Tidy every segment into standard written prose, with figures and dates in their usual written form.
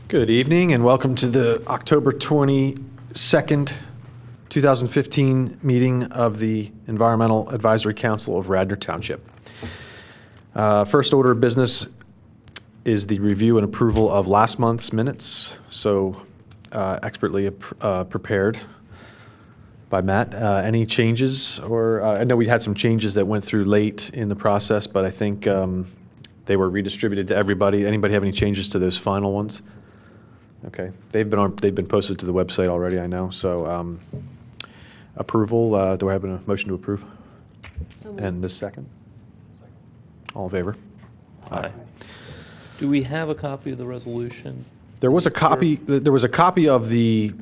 Good evening and welcome to the October 22nd, 2015 meeting of the Environmental Advisory Council of Radnor Township. First order of business is the review and approval of last month's minutes, so expertly prepared by Matt. Any changes? Or I know we had some changes that went through late in the process, but I think they were redistributed to everybody. Anybody have any changes to those final ones? Okay, they've been posted to the website already, I know. So approval. Do I have a motion to approve? And a second. All in favor? Aye. Do we have a copy of the resolution? There was a copy. There was a copy of the.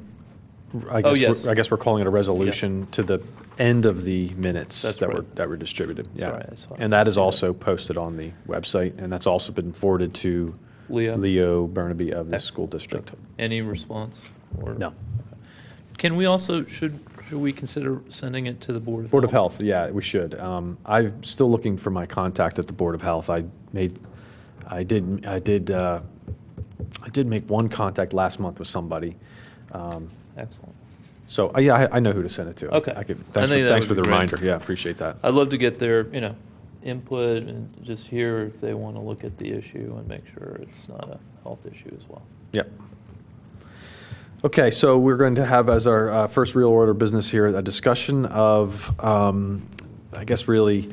I guess, yes. I guess we're calling it a resolution to the end of the minutes That's that right. were distributed. Yeah, right, I saw and that is also posted on the website, and that's also been forwarded to Leo Burnaby of the school district. Any response? Or? No. Can we also, should we consider sending it to the Board of Board of Health, yeah, we should. I'm still looking for my contact at the Board of Health. I did make one contact last month with somebody. Excellent. So yeah, I know who to send it to. Okay. Thanks for the reminder. Yeah, appreciate that. I'd love to get their, input and just hear if they want to look at the issue and make sure it's not a health issue as well. Yep. Okay, so we're going to have as our first real order of business here a discussion of, I guess really,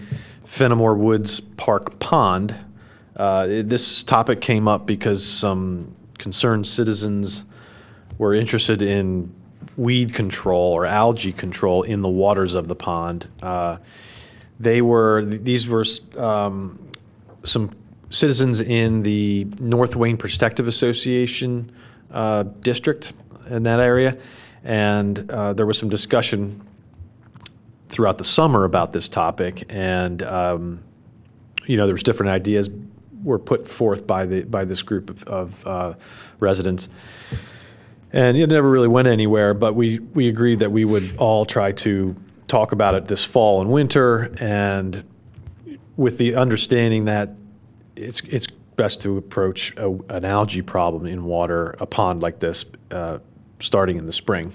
Fenimore Woods Park Pond. This topic came up because some concerned citizens were interested in weed control or algae control in the waters of the pond. These were some citizens in the North Wayne Protective Association district in that area, and there was some discussion throughout the summer about this topic, and there was different ideas were put forth by this group of residents. And it never really went anywhere, but we agreed that we would all try to talk about it this fall and winter, and with the understanding that it's best to approach an algae problem in water, a pond like this, starting in the spring,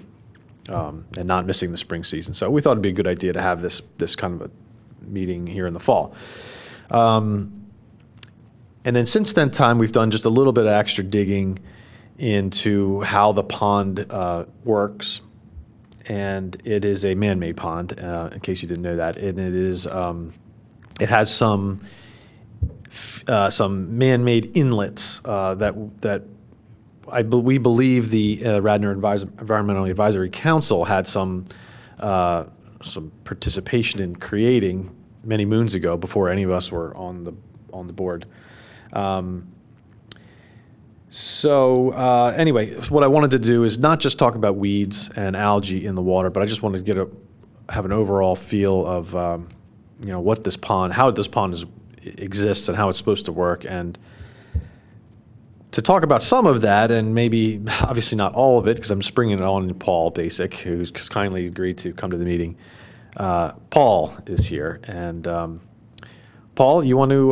and not missing the spring season. So we thought it'd be a good idea to have this kind of a meeting here in the fall. And then since then time, we've done just a little bit of extra digging into how the pond works, and it is a man-made pond. In case you didn't know that, and it is it has some man-made inlets that we believe the Radnor Environmental Advisory Council had some participation in creating many moons ago, before any of us were on the board. Anyway, what I wanted to do is not just talk about weeds and algae in the water, but I just wanted to have an overall feel of what this pond, how this pond exists, and how it's supposed to work, and to talk about some of that, and maybe obviously not all of it, because I'm springing it on Paul Basic, who's kindly agreed to come to the meeting. Paul is here, and Paul, you want to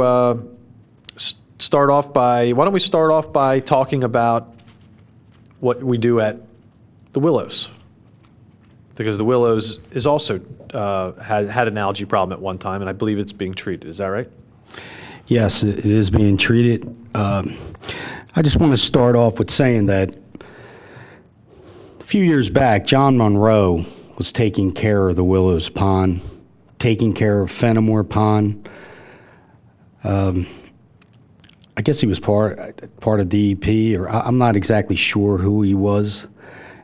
why don't we start off by talking about what we do at the Willows? Because the Willows is also had an algae problem at one time, and I believe it's being treated. Is that right? Yes, it is being treated. I just want to start off with saying that a few years back, John Monroe was taking care of the Willows Pond, taking care of Fenimore Pond. I guess he was part of DEP, or I'm not exactly sure who he was.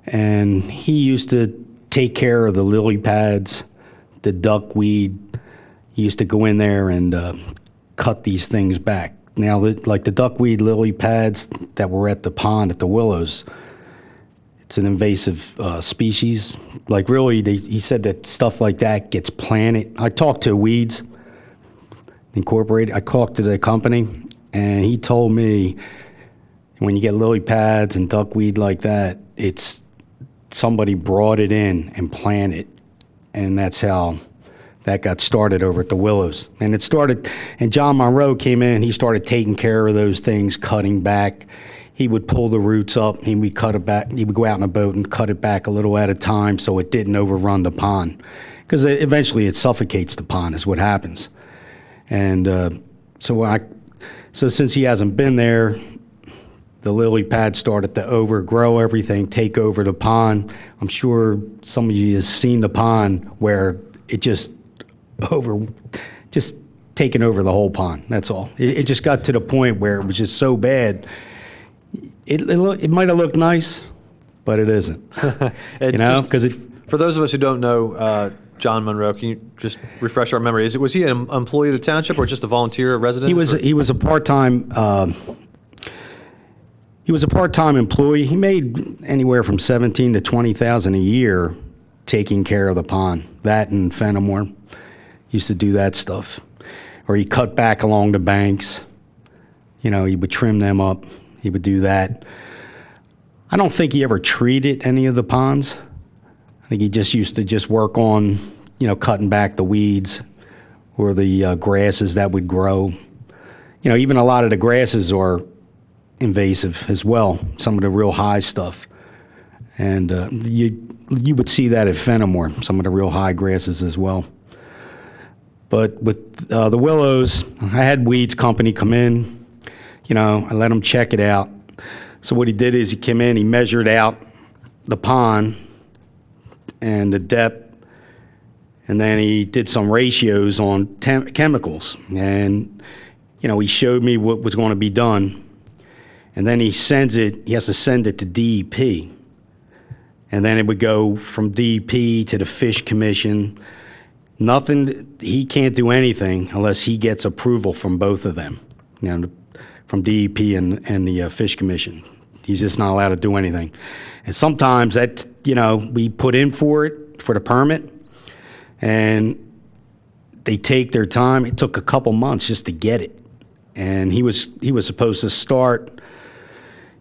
And he used to take care of the lily pads, the duckweed. He used to go in there and cut these things back. Now, like the duckweed lily pads that were at the pond at the Willows, it's an invasive species. Like really, he said that stuff like that gets planted. I talked to Weeds Incorporated. I talked to the company. And he told me when you get lily pads and duckweed like that, it's somebody brought it in and planted, and that's how that got started over at the Willows. And John Monroe came in, he started taking care of those things, cutting back. he would pull the roots up and we cut it back. He would go out in a boat and cut it back a little at a time so it didn't overrun the pond, because eventually it suffocates the pond is what happens. And so since he hasn't been there, the lily pad started to overgrow everything, take over the pond. I'm sure some of you have seen the pond where it just taken over the whole pond. That's all. It just got to the point where it was just so bad. It might have looked nice, but it isn't. Because for those of us who don't know John Monroe, can you just refresh our memory? Was he an employee of the township or just a volunteer resident? He was a part-time. He was a part-time employee. He made anywhere from $17,000 to $20,000 a year taking care of the pond. That and Fenimore. Used to do that stuff. Or he cut back along the banks. He would trim them up. He would do that. I don't think he ever treated any of the ponds. I think he just used to work on, cutting back the weeds or the grasses that would grow. Even a lot of the grasses are invasive as well, some of the real high stuff. And you would see that at Fenimore, some of the real high grasses as well. But with the willows, I had weeds company come in. I let him check it out. So what he did is he came in, he measured out the pond and the depth, and then he did some ratios on chemicals. And, he showed me what was going to be done. And then he has to send it to DEP. And then it would go from DEP to the Fish Commission. He can't do anything unless he gets approval from both of them, from DEP and the Fish Commission. He's just not allowed to do anything. And sometimes we put in for the permit, and they take their time. It took a couple months just to get it. And he was supposed to start.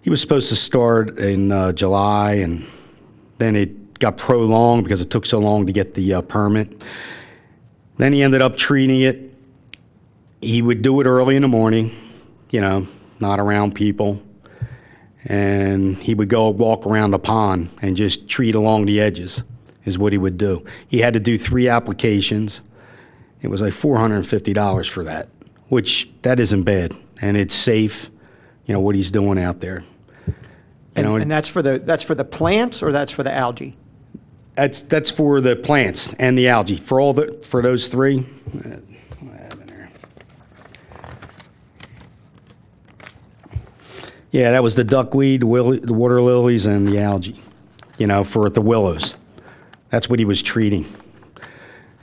He was supposed to start in July, and then it got prolonged because it took so long to get the permit. Then he ended up treating it. He would do it early in the morning, not around people. And he would go walk around the pond and just treat along the edges is what he would do. He had to do 3 applications. It was like $450 for that, which that isn't bad. And it's safe, what he's doing out there. And that's for the plants, or that's for the algae? That's for the plants and the algae. For those 3. What I have in there? Yeah, that was the duckweed, the water lilies, and the algae. For the willows. That's what he was treating.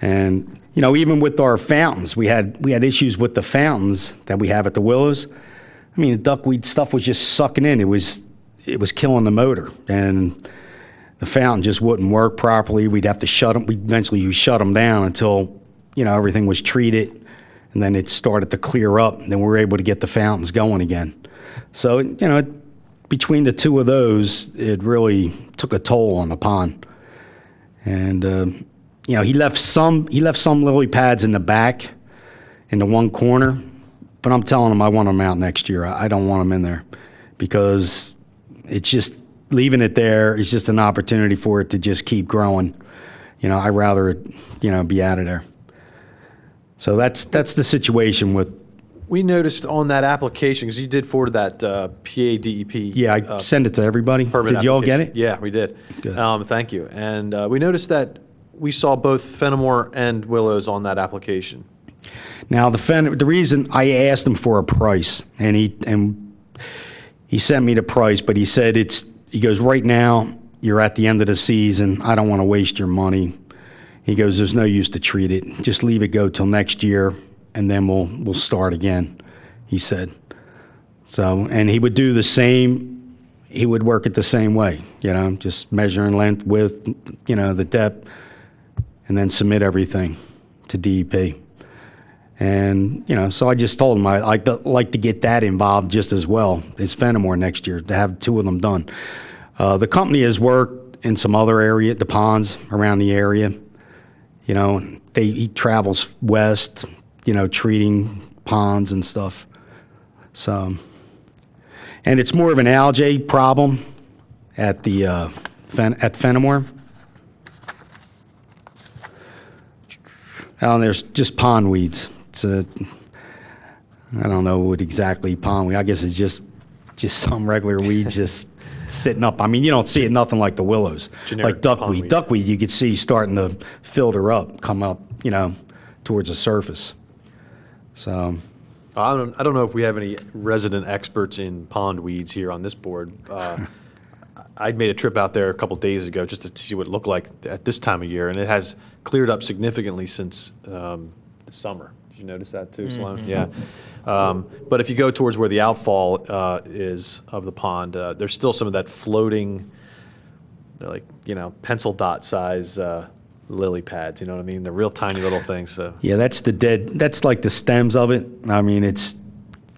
And even with our fountains, we had issues with the fountains that we have at the willows. I mean, the duckweed stuff was just sucking in. It was killing the motor, and the fountain just wouldn't work properly. We'd have to shut them. Eventually shut them down until, everything was treated, and then it started to clear up, and then we were able to get the fountains going again. So, between the 2 of those, it really took a toll on the pond. And, he left some lily pads in the back, in the one corner, but I'm telling him I want them out next year. I don't want them in there, because it's just leaving it there is just an opportunity for it to just keep growing. I'd rather it, be out of there. So that's the situation with. We noticed on that application, because you did forward that PADEP. Yeah, I sent it to everybody. Did you all get it? Yeah, we did. Good. Thank you. And we noticed that we saw both Fenimore and willows on that application. Now, the reason I asked him for a price, and he sent me the price, but he said he goes, right now, you're at the end of the season. I don't want to waste your money. He goes, there's no use to treat it. Just leave it go till next year, and then we'll start again, he said. So, and he would do the same. He would work it the same way, just measuring length, width, the depth, and then submit everything to DEP. And, so I just told him I'd like to get that involved just as well as Fenimore next year, to have 2 of them done. The company has worked in some other area, the ponds around the area. He travels west, treating ponds and stuff. So, And it's more of an algae problem at the at Fenimore. And there's just pond weeds. It's I don't know what exactly pond weed. I guess it's just some regular weeds just sitting up. I mean, you don't see it nothing like the willows, Generic like duckweed. pondweed. Duckweed you could see starting to filter up, come up, towards the surface. So. I don't know if we have any resident experts in pond weeds here on this board. I made a trip out there a couple days ago just to see what it looked like at this time of year, and it has cleared up significantly since the summer. Did you notice that too, Sloan? Yeah. But if you go towards where the outfall is of the pond, there's still some of that floating, like, pencil dot size lily pads, you know what I mean? They're real tiny little things. So. Yeah, that's like the stems of it. I mean, it's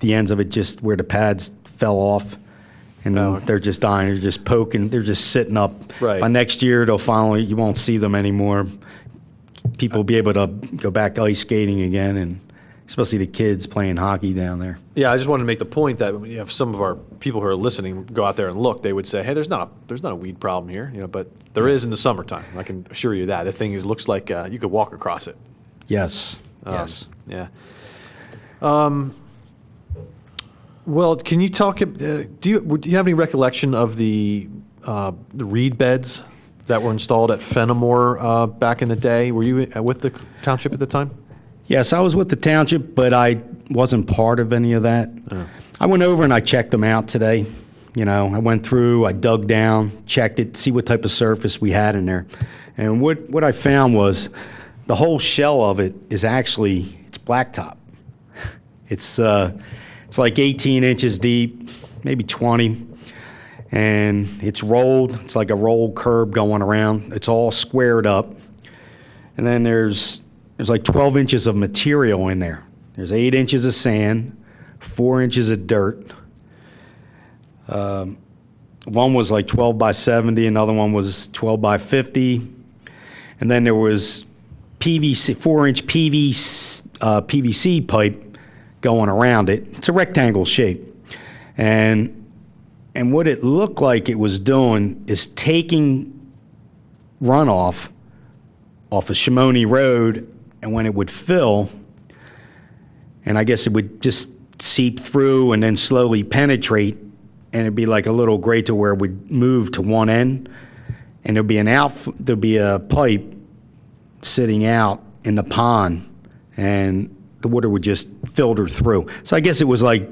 the ends of it just where the pads fell off. And they're just dying, they're just poking, they're just sitting up. Right. By next year, you won't see them anymore. People will be able to go back ice skating again, and especially the kids playing hockey down there. Yeah, I just wanted to make the point that if some of our people who are listening go out there and look, they would say, "Hey, there's not a weed problem here," but there is in the summertime. I can assure you that. The thing looks like you could walk across it. Yes. Yes. Yeah. Well, can you talk? Do you have any recollection of the reed beds that were installed at Fenimore back in the day? Were you with the township at the time? Yes, I was with the township, but I wasn't part of any of that. I went over and I checked them out today. I went through, I dug down, checked it, see what type of surface we had in there. And what I found was the whole shell of it is actually, it's blacktop. It's like 18 inches deep, maybe 20. And it's rolled. It's like a rolled curb going around. It's all squared up. And then there's like 12 inches of material in there. There's 8 inches of sand, 4 inches of dirt. One was like 12 by 70, another one was 12 by 50. And then there was PVC, 4-inch PVC pipe going around it. It's a rectangle shape. And what it looked like it was doing is taking runoff off of Shimoni Road, and when it would fill, and I guess it would just seep through and then slowly penetrate, and it'd be like a little grate to where it would move to one end, and there'd be a pipe sitting out in the pond, and the water would just filter through. So I guess it was like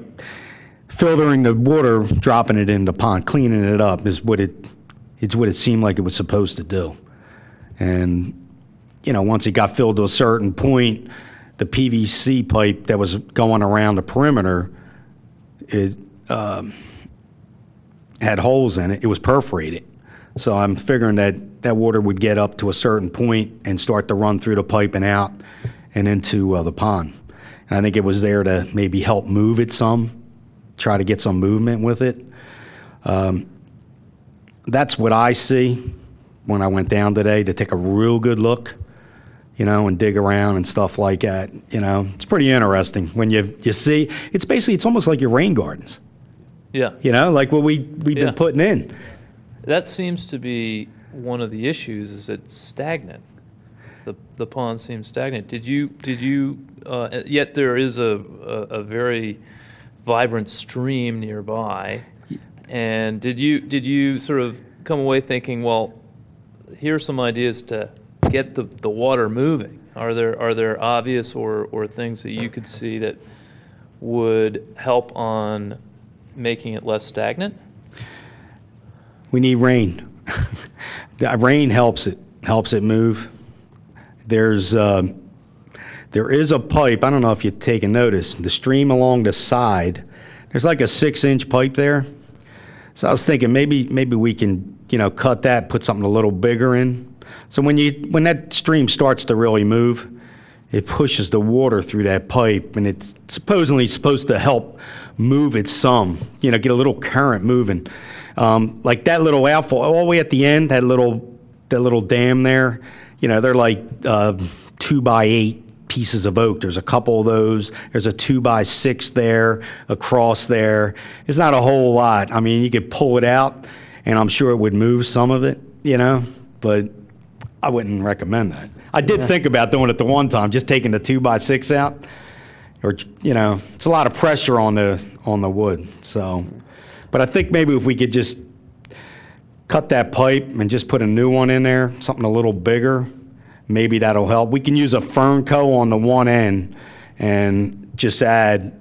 filtering the water, dropping it in the pond, cleaning it up is what it seemed like it was supposed to do. And once it got filled to a certain point, the PVC pipe that was going around the perimeter, it had holes in it. It was perforated. So I'm figuring that water would get up to a certain point and start to run through the pipe and out and into the pond. And I think it was there to maybe help move it some, try to get some movement with it. That's what I see when I went down today, to take a real good look, and dig around and stuff like that. It's pretty interesting when you see. It's almost like your rain gardens. Yeah. Like what we've been putting in. That seems to be one of the issues, is it's stagnant. The pond seems stagnant. Did you yet there is a very vibrant stream nearby, and did you sort of come away thinking, well, here's some ideas to get the water moving? Are there obvious or things that you could see that would help on making it less stagnant? We need rain. The rain helps it move. There is a pipe. I don't know if you've taken notice. The stream along the side, there's like a 6-inch pipe there. So I was thinking maybe we can cut that, put something a little bigger in. So when that stream starts to really move, it pushes the water through that pipe, and it's supposedly supposed to help move it some. Get a little current moving. Like that little outfall all the way at the end, that little dam there. They're like 2 by 8 pieces of oak. There's a couple of those. There's a 2x6 there, across there. It's not a whole lot. I mean, you could pull it out, and I'm sure it would move some of it, but I wouldn't recommend that. I did think about doing it the one time, just taking the 2x6 out, or it's a lot of pressure on the wood. So, but I think maybe if we could just cut that pipe and just put a new one in there, something a little bigger, maybe that'll help. We can use a fern co on the one end and just add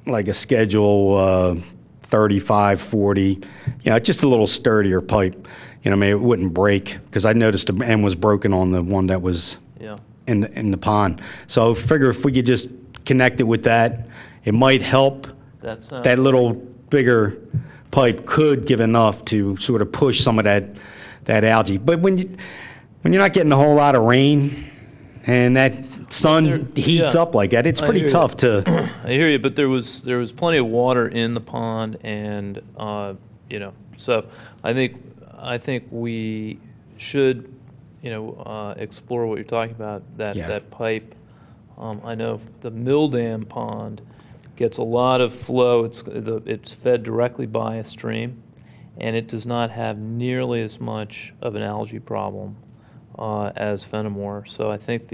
like a schedule 35, 40, just a little sturdier pipe. Maybe it wouldn't break, because I noticed the end was broken on the one that was in the pond. So I figure if we could just connect it with that, it might help. That little bigger pipe could give enough to sort of push some of that algae. But when you're not getting a whole lot of rain and that sun heats up like that, it's pretty tough to. I hear you, but there was plenty of water in the pond, and so I think we should explore what you're talking about, that pipe. I know the Mill Dam pond gets a lot of flow. It's fed directly by a stream, and it does not have nearly as much of an algae problem as Fenimore. So I think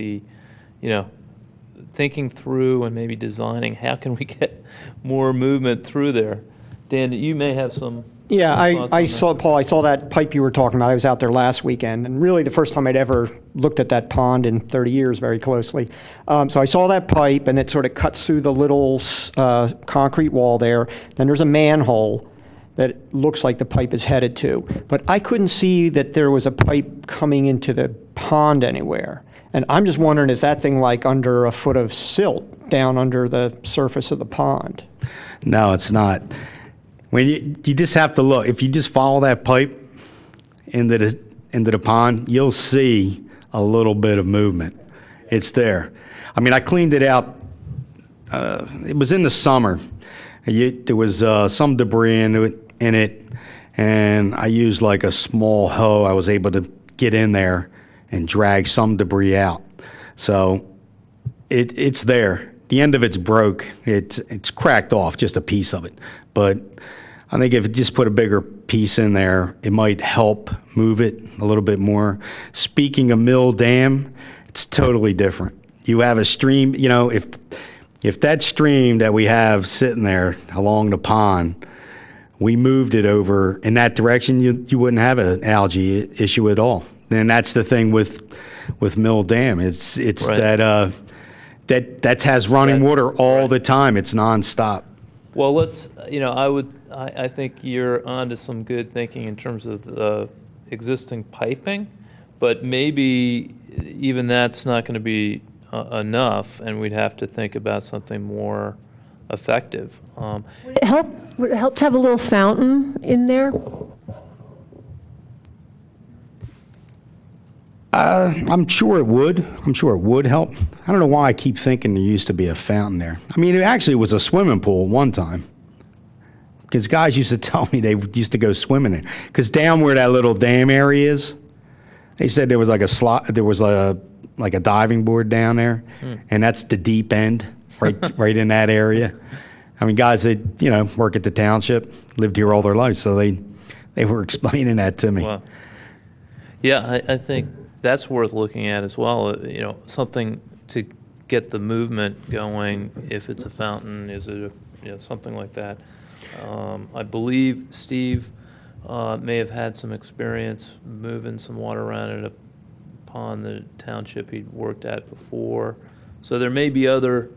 thinking through and maybe designing how can we get more movement through there. Dan, you may have some. Yeah, I saw, Paul, I saw that pipe you were talking about. I was out there last weekend, and really the first time I'd ever looked at that pond in 30 years very closely. So I saw that pipe, and it sort of cuts through the little concrete wall there. Then there's a manhole that looks like the pipe is headed to. But I couldn't see that there was a pipe coming into the pond anywhere. And I'm just wondering, is that thing like under a foot of silt down under the surface of the pond? No, it's not. When you just have to look. If you just follow that pipe into the pond, you'll see a little bit of movement. It's there. I mean, I cleaned it out. It was in the summer. There was some debris in it, and I used like a small hoe. I was able to get in there and drag some debris out. So it's there. The end of it's broke. It's cracked off, just a piece of it. But I think if you just put a bigger piece in there, it might help move it a little bit more. Speaking of Mill Dam, it's totally different. You have a stream, if that stream that we have sitting there along the pond, we moved it over in that direction, you wouldn't have an algae issue at all. And that's the thing with Mill Dam. It's right. that has running water all the time. It's nonstop. Well, I think you're onto some good thinking in terms of the existing piping, but maybe even that's not going to be enough, and we'd have to think about something more effective. Would it help to have a little fountain in there? I'm sure it would. I'm sure it would help. I don't know why I keep thinking there used to be a fountain there. I mean, it actually was a swimming pool one time. Because guys used to tell me they used to go swimming there. Because down where that little dam area is, they said there was like a diving board down there, and that's the deep end, right in that area. I mean, guys that work at the township lived here all their life, so they were explaining that to me. Wow. Yeah, I think that's worth looking at as well. Something to get the movement going. If it's a fountain, is it something like that? I believe Steve may have had some experience moving some water around at a pond the township he'd worked at before. So there may be other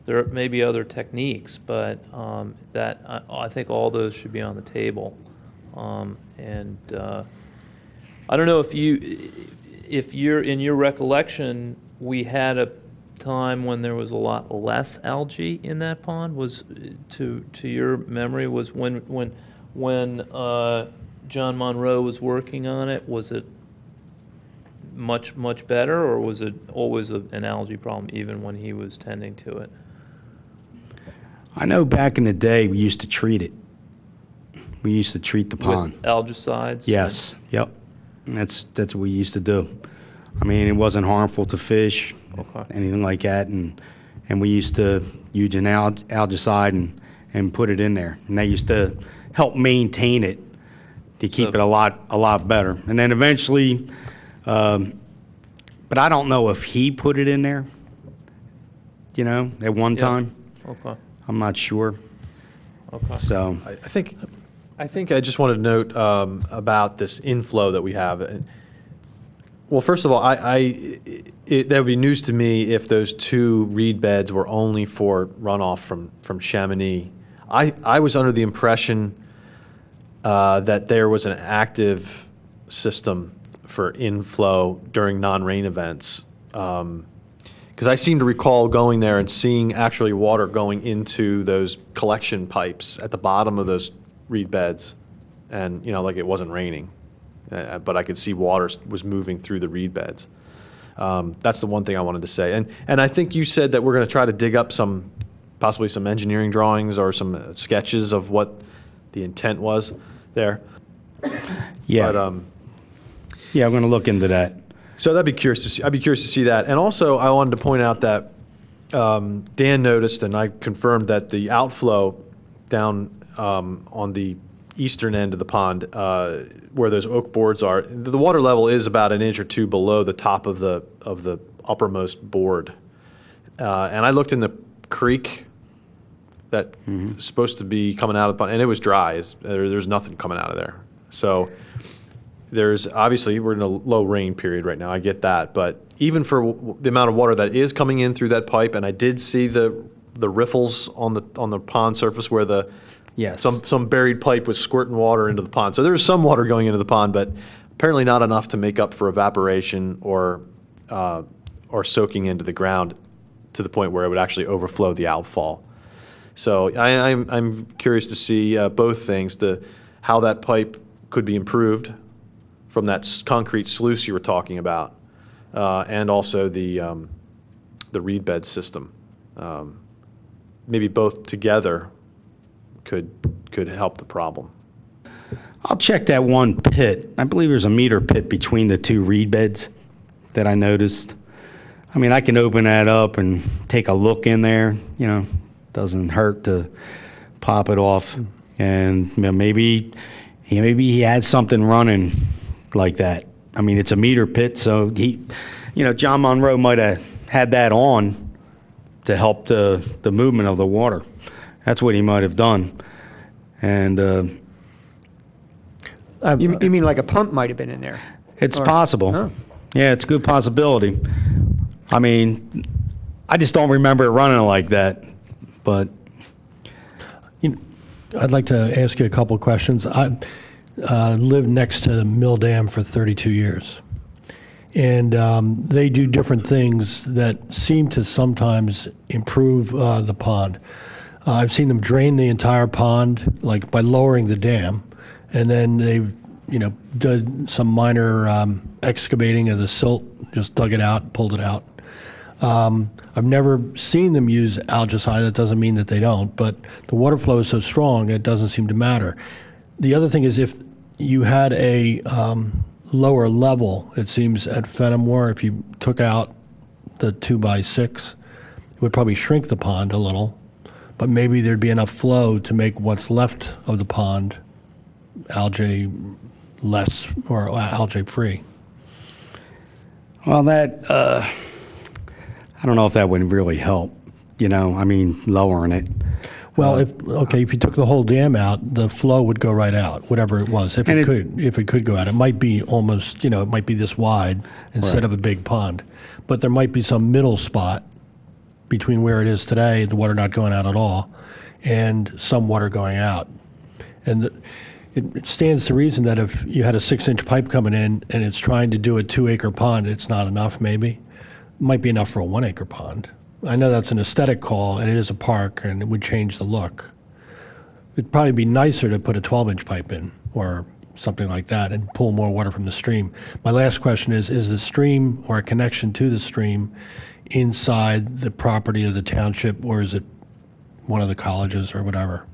techniques, but I think all those should be on the table. And I don't know if you're in your recollection, we had a time when there was a lot less algae in that pond. Was to your memory, was when John Monroe was working on it, was it much better, or was it always an algae problem even when he was tending to it? I know back in the day we used to treat it. We used to treat the pond with algicides. Yes. Yep. That's what we used to do. I mean, it wasn't harmful to fish, Okay. anything like that, and we used to use an algicide and put it in there, and they used to help maintain it to keep So- it a lot better. And then eventually, but I don't know if he put it in there, at one Yeah. time. Okay, I'm not sure. okay. So, I think I just wanted to note about this inflow that we have. Well, first of all, that would be news to me if those 2 reed beds were only for runoff from Chamonix. I was under the impression that there was an active system for inflow during non-rain events. Because I seem to recall going there and seeing actually water going into those collection pipes at the bottom of those reed beds, and like it wasn't raining, but I could see water was moving through the reed beds. That's the one thing I wanted to say. And I think you said that we're going to try to dig up possibly some engineering drawings or some sketches of what the intent was there. yeah. But, Yeah, I'm going to look into that. so that'd be curious to see. I'd be curious to see that. And also, I wanted to point out that Dan noticed, and I confirmed that the outflow down on the eastern end of the pond, where those oak boards are, the water level is about an inch or 2 below the top of the uppermost board. And I looked in the creek that is supposed to be coming out of the pond, and it was dry. There's nothing coming out of there. So there's obviously, we're in a low rain period right now. I get that, but even for the amount of water that is coming in through that pipe, and I did see the riffles on the pond surface where Yes. some buried pipe was squirting water into the pond. So there was some water going into the pond, but apparently not enough to make up for evaporation or soaking into the ground to the point where it would actually overflow the outfall. So I'm curious to see both things: how that pipe could be improved from that concrete sluice you were talking about, and also the reed bed system. Maybe both together could help the problem. I'll check that one pit. I believe there's a meter pit between the 2 reed beds that I noticed. I mean, I can open that up and take a look in there. Doesn't hurt to pop it off, and maybe he had something running like that. I mean, it's a meter pit, so John Monroe might have had that on to help the movement of the water. That's what he might have done. And You mean like a pump might have been in there? it's Or- possible. Oh. Yeah, it's a good possibility. I mean, I just don't remember it running like that. But I'd like to ask you a couple of questions. I lived next to Mill Dam for 32 years. And they do different things that seem to sometimes improve the pond. I've seen them drain the entire pond, like by lowering the dam, and then they, did some minor excavating of the silt, just dug it out, pulled it out. I've never seen them use algicide. That doesn't mean that they don't, but the water flow is so strong, it doesn't seem to matter. The other thing is if you had a lower level, it seems at Fenimore, if you took out the 2x6, it would probably shrink the pond a little, but maybe there'd be enough flow to make what's left of the pond algae less or algae free. well, that I don't know if that would really help. I mean, lowering it. Well, if you took the whole dam out, the flow would go right out, whatever it was, if it could go out. It might be almost, it might be this wide instead Right. of a big pond. But there might be some middle spot between where it is today, the water not going out at all, and some water going out. And it stands to reason that if you had a 6-inch pipe coming in and it's trying to do a 2-acre pond, it's not enough maybe. It might be enough for a 1-acre pond. I know that's an aesthetic call, and it is a park, and it would change the look. It'd probably be nicer to put a 12-inch pipe in or something like that and pull more water from the stream. My last question is the stream or a connection to the stream inside the property of the township, or is it one of the colleges or whatever?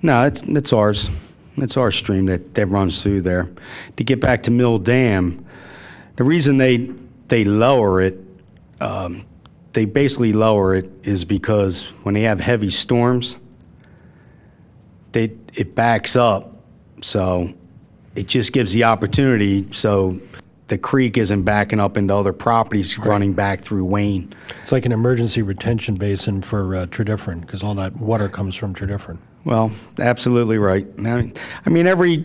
No, it's ours. It's our stream that runs through there. To get back to Mill Dam, the reason they they lower it, they basically lower it is because when they have heavy storms, it backs up, so it just gives the opportunity so the creek isn't backing up into other properties running back through Wayne. It's like an emergency retention basin for Tredyffrin, because all that water comes from Tredyffrin. Well, absolutely right. I mean, every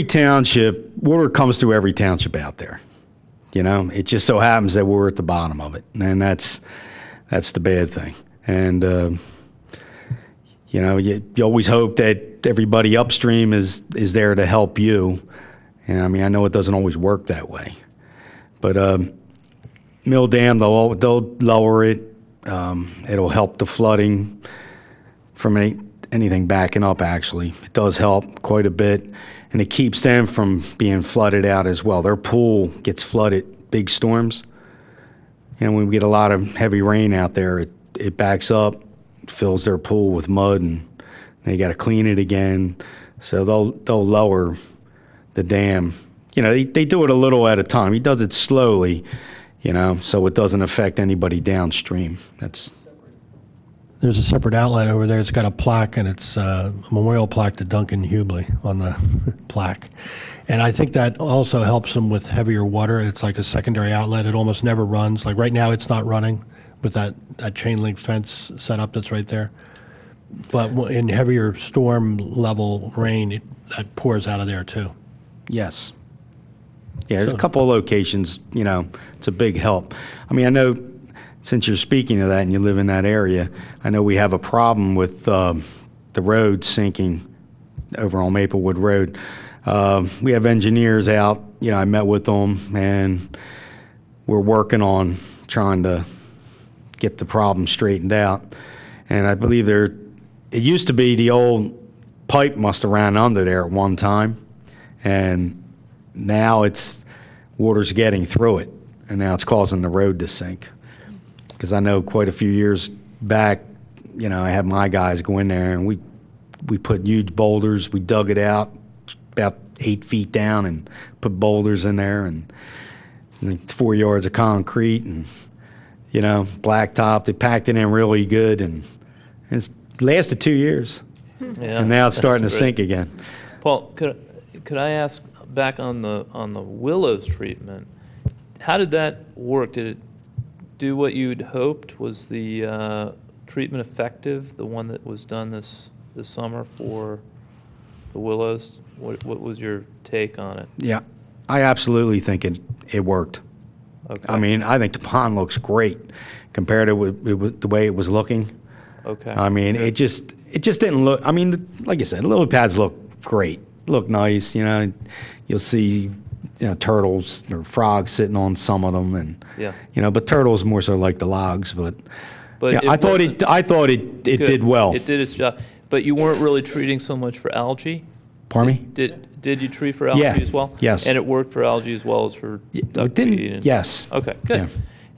township, water comes through every township out there. You know, it just so happens that we're at the bottom of it, and that's the bad thing. And you know, you always hope that everybody upstream is there to help you. And I mean, I know it doesn't always work that way, but Mill Dam, they'll lower it. It'll help the flooding from anything backing up. Actually, it does help quite a bit, and it keeps them from being flooded out as well. Their pool gets flooded, big storms, and when we get a lot of heavy rain out there, it backs up, fills their pool with mud, and they got to clean it again. So they'll lower the dam. You know, they do it a little at a time. He does it slowly, you know, so it doesn't affect anybody downstream. There's a separate outlet over there. It's got a plaque, and it's a memorial plaque to Duncan Hughley on the plaque. And I think that also helps them with heavier water. It's like a secondary outlet. It almost never runs. Like right now, it's not running with that chain link fence set up that's right there. But in heavier storm level rain, that pours out of there too. Yes. Yeah, there's a couple of locations, you know, it's a big help. I mean, I know since you're speaking of that and you live in that area, I know we have a problem with the road sinking over on Maplewood Road. We have engineers out, you know, I met with them, and we're working on trying to get the problem straightened out. And I believe it used to be the old pipe must have ran under there at one time, and now water's getting through it, and now it's causing the road to sink. Because I know quite a few years back, you know, I had my guys go in there, and we put huge boulders. We dug it out about 8 feet down and put boulders in there, and 4 yards of concrete, and, you know, blacktop. They packed it in really good, and it's lasted 2 years. Yeah, and now it's starting to great. sink again. Paul, could I ask back on the Willows treatment? How did that work? Did it do what you'd hoped? Was the treatment effective? The one that was done this summer for the Willows? What was your take on it? Yeah, I absolutely think it worked. Okay. I mean, I think the pond looks great compared to the way it was looking. Okay. I mean, it just didn't look. I mean, like I said, lily pads look great, look nice. You know, you'll see, you know, turtles or frogs sitting on some of them, and Yeah. you know, but turtles more so like the logs. But yeah, it I thought wasn't- it Good. did well. It did its job, but you weren't really treating so much for algae. Pardon me? Did you treat for algae Yeah. as well? Yes. And it worked for algae as well as for It duckweed? didn't. Yes. Okay, good. Yeah.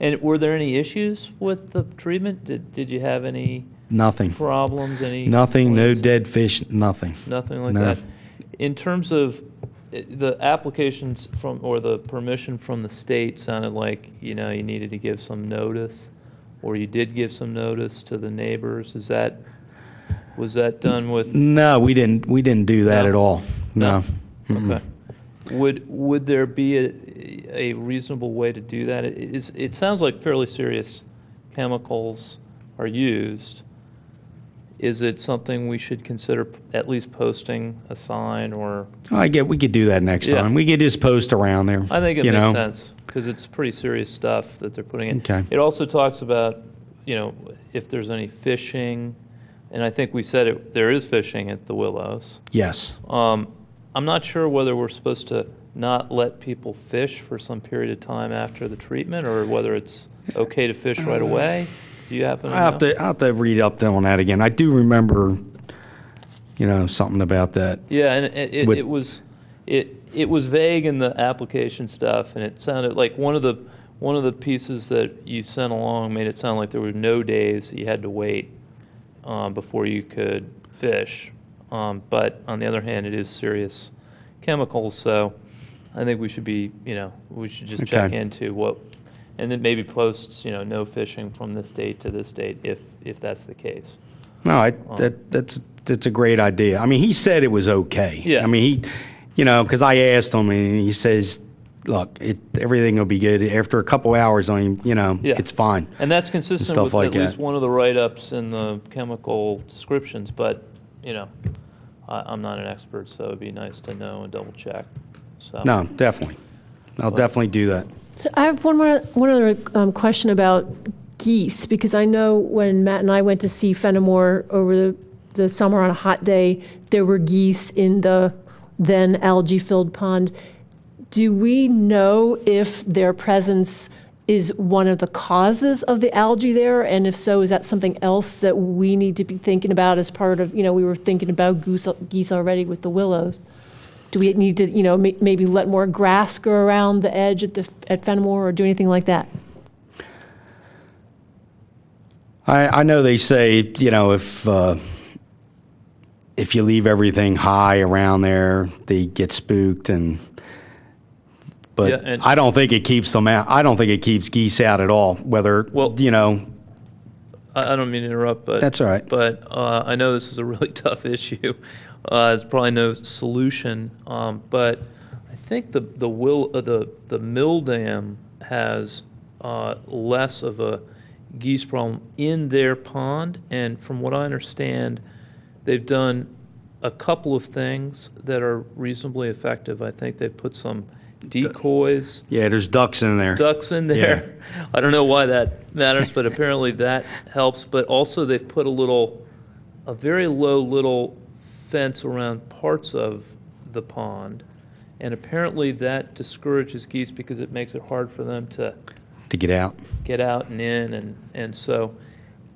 And were there any issues with the treatment? Did you have any Nothing. problems? Nothing. No complaints? dead fish. Nothing. Nothing like No. that. In terms of the applications or the permission from the state, sounded like, you know, you needed to give some notice, or you did give some notice to the neighbors. Was that done with? No, we didn't. We didn't do that No? at all. No. Mm-mm. Okay. Would there be a reasonable way to do that? It sounds like fairly serious chemicals are used. Is it something we should consider at least posting a sign or? We could do that next Yeah. time. We could just post around there. I think it you makes know? sense because it's pretty serious stuff that they're putting in. Okay. It also talks about, you know, if there's any fishing, and I think we said there is fishing at the Willows. Yes. I'm not sure whether we're supposed to not let people fish for some period of time after the treatment, or whether it's okay to fish right away. Do you happen to know? I have to read up on that again. I do remember, you know, something about that. Yeah, and With- it was vague in the application stuff, and it sounded like one of the pieces that you sent along made it sound like there were no days that you had to wait before you could fish. But on the other hand, it is serious chemicals, so I think we should be, we should just check Okay. into what, and then maybe posts, no fishing from this date to this date, if that's the case. No, that's a great idea. I mean, he said it was okay. Yeah. I mean, because I asked him, and he says, "Look, everything will be good after a couple hours. I mean, Yeah. it's fine." And that's consistent stuff with like at least that. one of the write-ups in the chemical descriptions, but, I'm not an expert, so it'd be nice to know and double check, so. No, definitely. I'll definitely do that. So I have one other question about geese, because I know when Matt and I went to see Fenimore over the summer on a hot day, there were geese in the then algae-filled pond. Do we know if their presence is one of the causes of the algae there? And if so, is that something else that we need to be thinking about as part of, we were thinking about geese already with the willows. Do we need to, maybe let more grass grow around the edge at Fenimore or do anything like that? I know they say, if you leave everything high around there, they get spooked but Yeah, and- I don't think it keeps them out. I don't think it keeps geese out at all. Whether Well- I don't mean to interrupt, but. That's all right. But I know this is a really tough issue. There's probably no solution, but I think the mill dam has less of a geese problem in their pond, and from what I understand, they've done a couple of things that are reasonably effective. I think they've put some decoys, Yeah, there's ducks in there. ducks in there. I don't know why that matters, but apparently that helps. But also they've put a very low little fence around parts of the pond, and apparently that discourages geese because it makes it hard for them to To get out. and in, and so,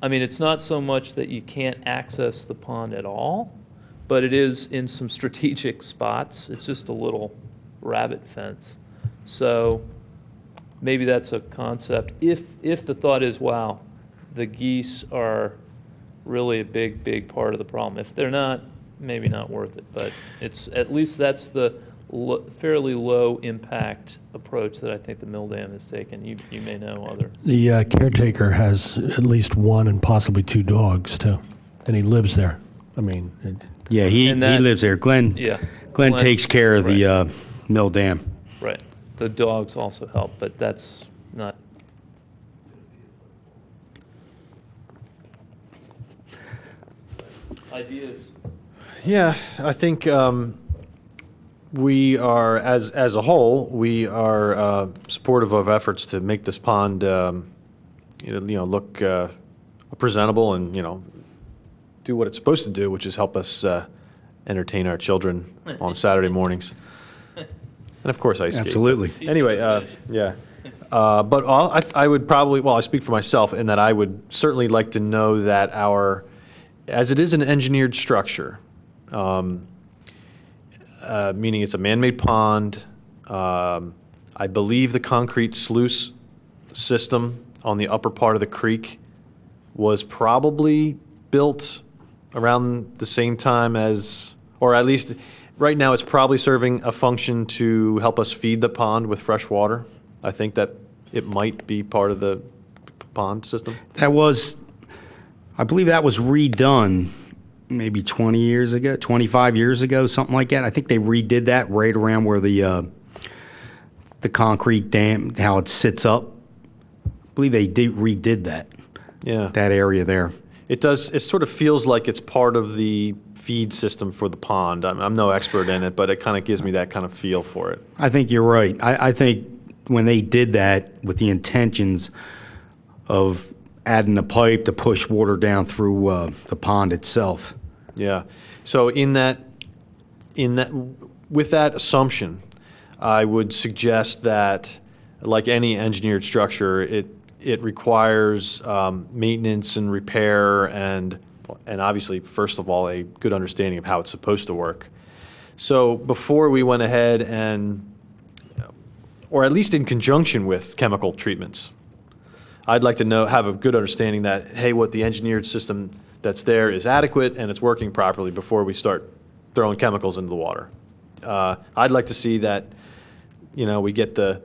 I mean, it's not so much that you can't access the pond at all, but it is in some strategic spots. It's just a little rabbit fence. So maybe that's a concept. If the thought is, wow, the geese are really a big part of the problem. If they're not, maybe not worth it. But it's, at least that's the fairly low impact approach that I think the mill dam has taken. You may know other. The caretaker has at least one and possibly two dogs too, and he lives there. I mean, Yeah, he And that- lives there. Glenn Glenn takes care of the mill dam. Right. The dogs also help, but that's not. Ideas. Yeah, I think we are, as a whole, we are supportive of efforts to make this pond, look presentable and, do what it's supposed to do, which is help us entertain our children on Saturday mornings. And of course, ice skate. Absolutely. Anyway, yeah. But I would probably, well, I speak for myself in that I would certainly like to know that as it is an engineered structure, meaning it's a man-made pond, I believe the concrete sluice system on the upper part of the creek was probably built around the same time as, or at least right now it's probably serving a function to help us feed the pond with fresh water. I think that it might be part of the pond system. I believe that was redone maybe 20 years ago, 25 years ago, something like that. I think they redid that right around where the concrete dam, how it sits up. I believe they redid that. Yeah. That area there. It does, it sort of feels like it's part of the feed system for the pond. I'm no expert in it, but it kind of gives me that kind of feel for it. I think you're right. I think when they did that with the intentions of adding a pipe to push water down through the pond itself. Yeah. So with that assumption, I would suggest that, like any engineered structure, it requires maintenance and repair and obviously, first of all, a good understanding of how it's supposed to work. So before we went ahead and, or at least in conjunction with chemical treatments, I'd like to have a good understanding that, hey, what the engineered system that's there is adequate and it's working properly before we start throwing chemicals into the water. I'd like to see that we get the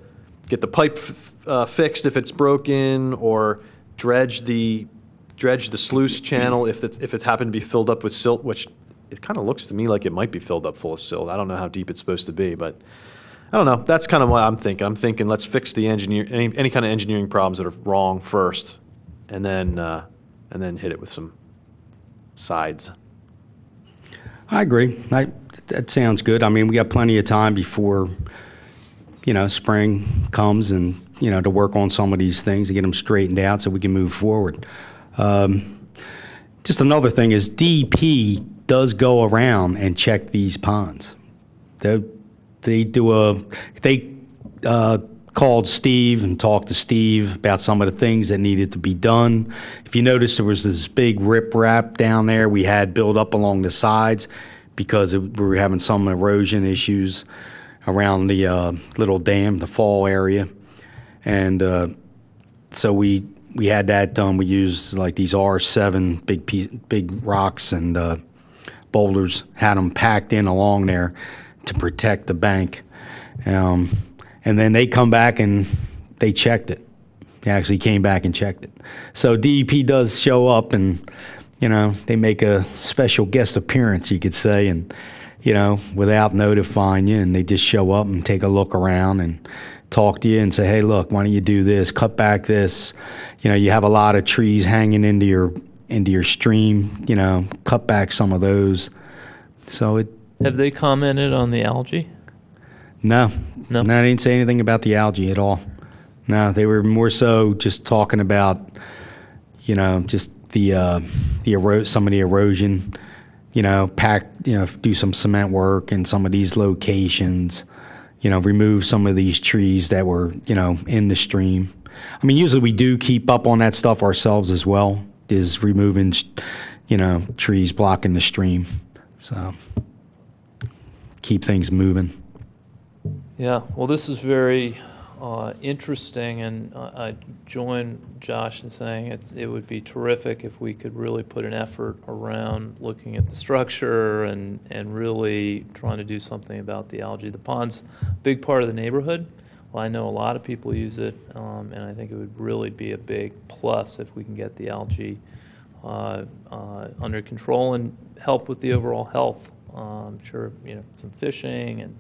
pipe fixed if it's broken, or dredge the sluice channel if it happened to be filled up with silt, which it kind of looks to me like it might be filled up full of silt. I don't know how deep it's supposed to be, but I don't know. That's kind of what I'm thinking. I'm thinking let's fix the any kind of engineering problems that are wrong first, and then hit it with some sides. I agree. That sounds good. I mean, we got plenty of time before, spring comes, and, to work on some of these things to get them straightened out so we can move forward. Just another thing is DEP does go around and check these ponds. They called Steve and talked to Steve about some of the things that needed to be done. If you notice, there was this big riprap down there we had built up along the sides because we were having some erosion issues around the little dam, the fall area. And so we had that done. We used like these R7 big rocks and boulders, had them packed in along there to protect the bank. And then they come back and they checked it. They actually came back and checked it. So DEP does show up, and, they make a special guest appearance, you could say, and, without notifying you, and they just show up and take a look around and talk to you and say, hey, look, why don't you do this, cut back this. You have a lot of trees hanging into your stream, cut back some of those. So Have they commented on the algae? No. No? No, they didn't say anything about the algae at all. No, they were more so just talking about, just some of the erosion, do some cement work in some of these locations, remove some of these trees that were, in the stream. I mean, usually we do keep up on that stuff ourselves as well, is removing, trees blocking the stream. So keep things moving. Yeah, well, this is very interesting, and I join Josh in saying it would be terrific if we could really put an effort around looking at the structure and really trying to do something about the algae. The pond's a big part of the neighborhood. Well, I know a lot of people use it, and I think it would really be a big plus if we can get the algae under control and help with the overall health. I'm sure, some fishing and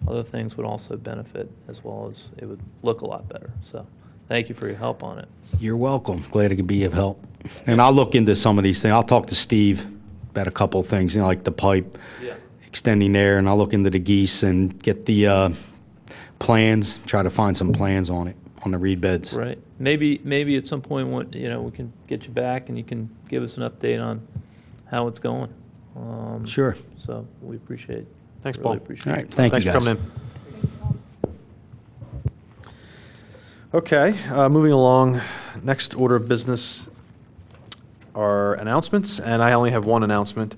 other things would also benefit, as well as it would look a lot better. So thank you for your help on it. You're welcome. Glad I could be of help. And I'll look into some of these things. I'll talk to Steve about a couple of things, like the pipe extending there, and I'll look into the geese and get the plans, try to find some plans on it, on the reed beds. Right. Maybe at some point, we can get you back and you can give us an update on how it's going. Sure. So we appreciate it. Thanks, Really Paul. appreciate All right. it. Thank Thanks you, for guys. coming in. Okay, moving along. Next order of business are announcements, and I only have one announcement,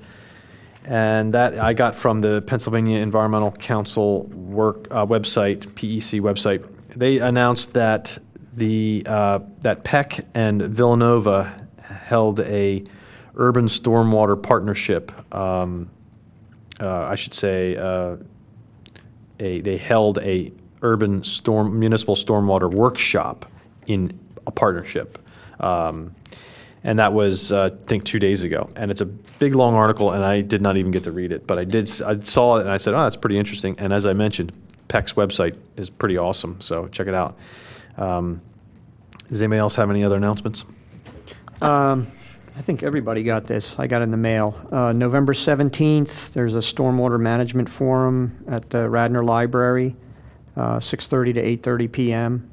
and that I got from the Pennsylvania Environmental Council website, PEC website. They announced that that Peck and Villanova held a urban stormwater partnership. I should say they held a municipal stormwater workshop in a partnership. And that was, I think, 2 days ago. And it's a big, long article, and I did not even get to read it. But I saw it, and I said, oh, that's pretty interesting. And as I mentioned, PEC's website is pretty awesome, so check it out. Does anybody else have any other announcements? I think everybody got this. I got it in the mail. November 17th, there's a stormwater management forum at the Radnor Library, 6:30 to 8:30 p.m.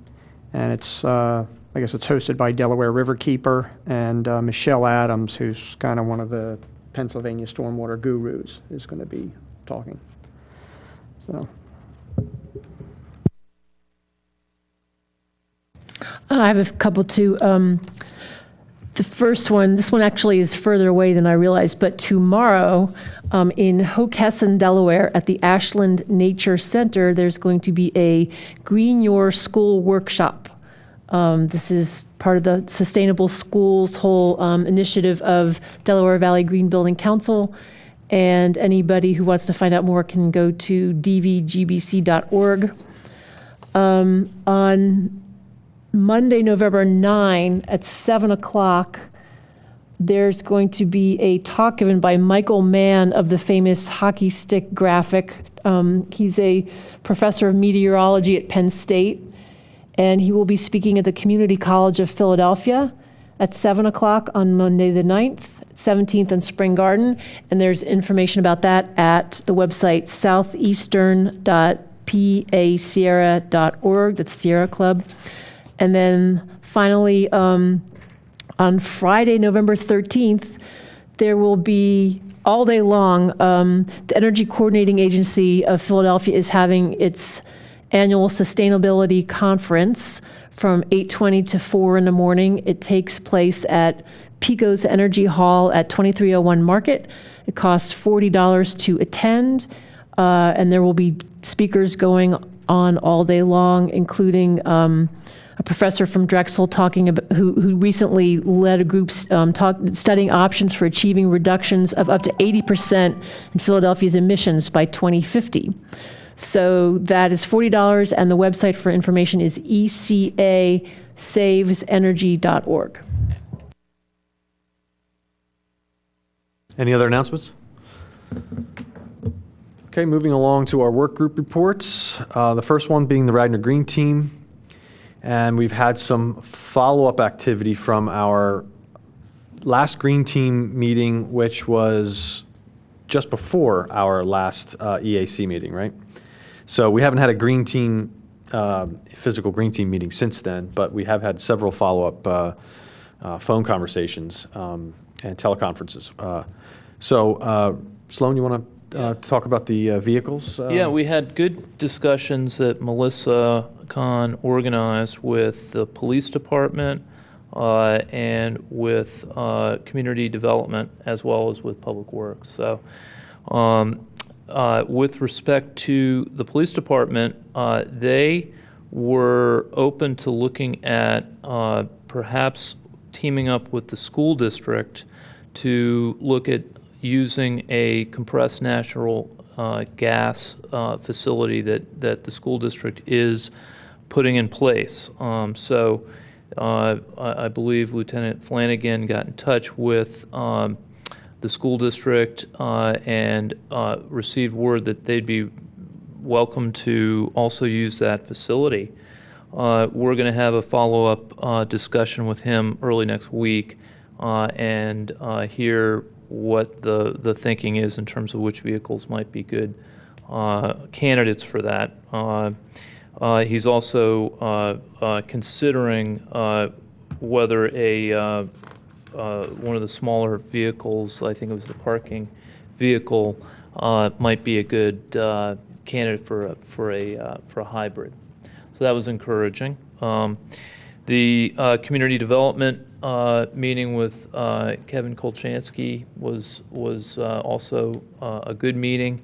And it's, I guess it's hosted by Delaware Riverkeeper and Michelle Adams, who's kind of one of the Pennsylvania stormwater gurus, is going to be talking. So. I have a couple too. The first one, this one actually is further away than I realized, but tomorrow in Hockessin, Delaware, at the Ashland Nature Center, there's going to be a Green Your School workshop. This is part of the Sustainable Schools whole initiative of Delaware Valley Green Building Council. And anybody who wants to find out more can go to dvgbc.org. On Monday, November 9 at 7 o'clock, there's going to be a talk given by Michael Mann of the famous hockey stick graphic. He's a professor of meteorology at Penn State, and he will be speaking at the Community College of Philadelphia at 7 o'clock on Monday the 9th, 17th in Spring Garden. And there's information about that at the website southeastern.pasierra.org. That's Sierra Club. And then finally, on Friday, November 13th, there will be all day long, the Energy Coordinating Agency of Philadelphia is having its annual sustainability conference from 8:20 to 4 in the morning. It takes place at Pico's Energy Hall at 2301 Market. It costs $40 to attend, and there will be speakers going on all day long, including a professor from Drexel talking about, who recently led a group studying options for achieving reductions of up to 80% in Philadelphia's emissions by 2050. So that is $40, and the website for information is ecasavesenergy.org. Any other announcements? Okay, moving along to our work group reports. The first one being the Radnor Green Team. And we've had some follow-up activity from our last Green Team meeting, which was just before our last EAC meeting, right? So we haven't had a Green Team, physical Green Team meeting since then, but we have had several follow-up phone conversations and teleconferences. Sloan, you want to talk about the vehicles? Yeah, we had good discussions that Melissa Kahn organized with the police department and with community development, as well as with public works. So with respect to the police department, they were open to looking at perhaps teaming up with the school district to look at using a compressed natural gas facility that the school district is putting in place. I believe Lieutenant Flanagan got in touch with the school district and received word that they'd be welcome to also use that facility. We're going to have a follow-up discussion with him early next week and hear what the thinking is in terms of which vehicles might be good candidates for that. He's also considering whether one of the smaller vehicles, I think it was the parking vehicle, might be a good candidate for a hybrid. So that was encouraging. The community development meeting with Kevin Kolchansky was also a good meeting.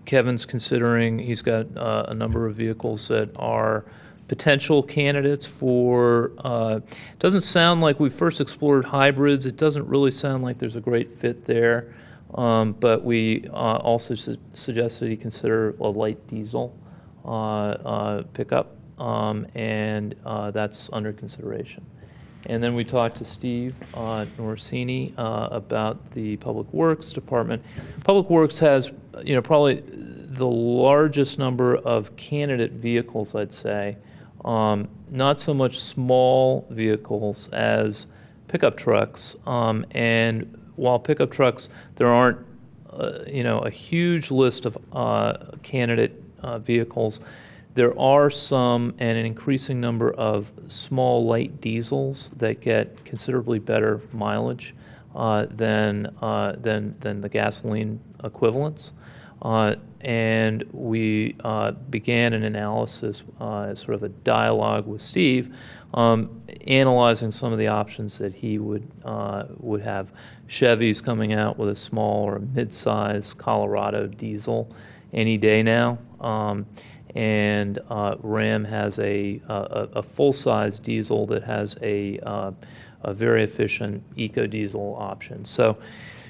Kevin's considering, he's got a number of vehicles that are potential candidates for, doesn't sound like we first explored hybrids. It doesn't really sound like there's a great fit there. But we also suggested he consider a light diesel pickup, and that's under consideration. And then we talked to Steve Norsini about the Public Works Department. Public Works has, probably the largest number of candidate vehicles, I'd say. Not so much small vehicles as pickup trucks. And while pickup trucks, there aren't, a huge list of candidate vehicles. There are some, and an increasing number of small light diesels that get considerably better mileage than the gasoline equivalents. And we began an analysis, sort of a dialogue with Steve, analyzing some of the options that he would have. Chevy's coming out with a small or mid-size Colorado diesel any day now. And Ram has a full-size diesel that has a very efficient eco-diesel option. So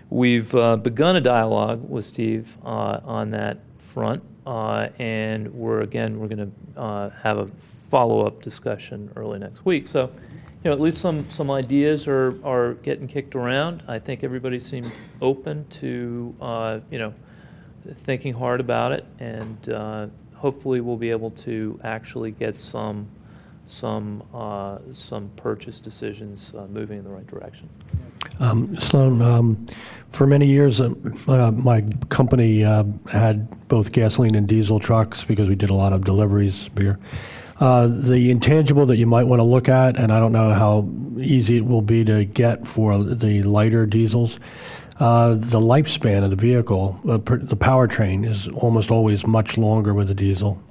we've begun a dialogue with Steve on that front, and we're going to have a follow-up discussion early next week. So, at least some ideas are getting kicked around. I think everybody seemed open to, thinking hard about it, and hopefully we'll be able to actually get some purchase decisions moving in the right direction. Sloan, for many years, my company had both gasoline and diesel trucks because we did a lot of deliveries beer. The intangible that you might want to look at, and I don't know how easy it will be to get for the lighter diesels, the lifespan of the vehicle, the powertrain, is almost always much longer with a diesel.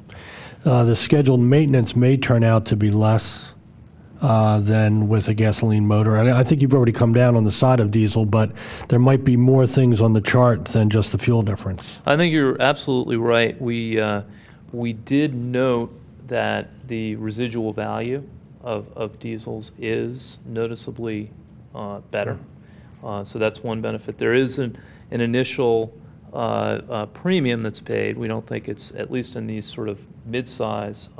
The scheduled maintenance may turn out to be less than with a gasoline motor. And I think you've already come down on the side of diesel, but there might be more things on the chart than just the fuel difference. I think you're absolutely right. We did note that the residual value of diesels is noticeably better. So that's one benefit. There is an initial premium that's paid. We don't think it's, at least in these sort of mid-size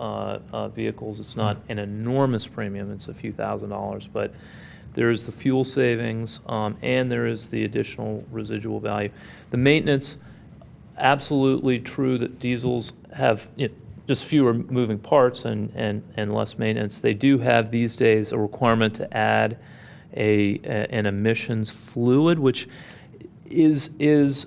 vehicles, it's not an enormous premium. It's a few $1,000s, but there is the fuel savings and there is the additional residual value. The maintenance, absolutely true that diesels have just fewer moving parts and less maintenance. They do have these days a requirement to add an emissions fluid, which is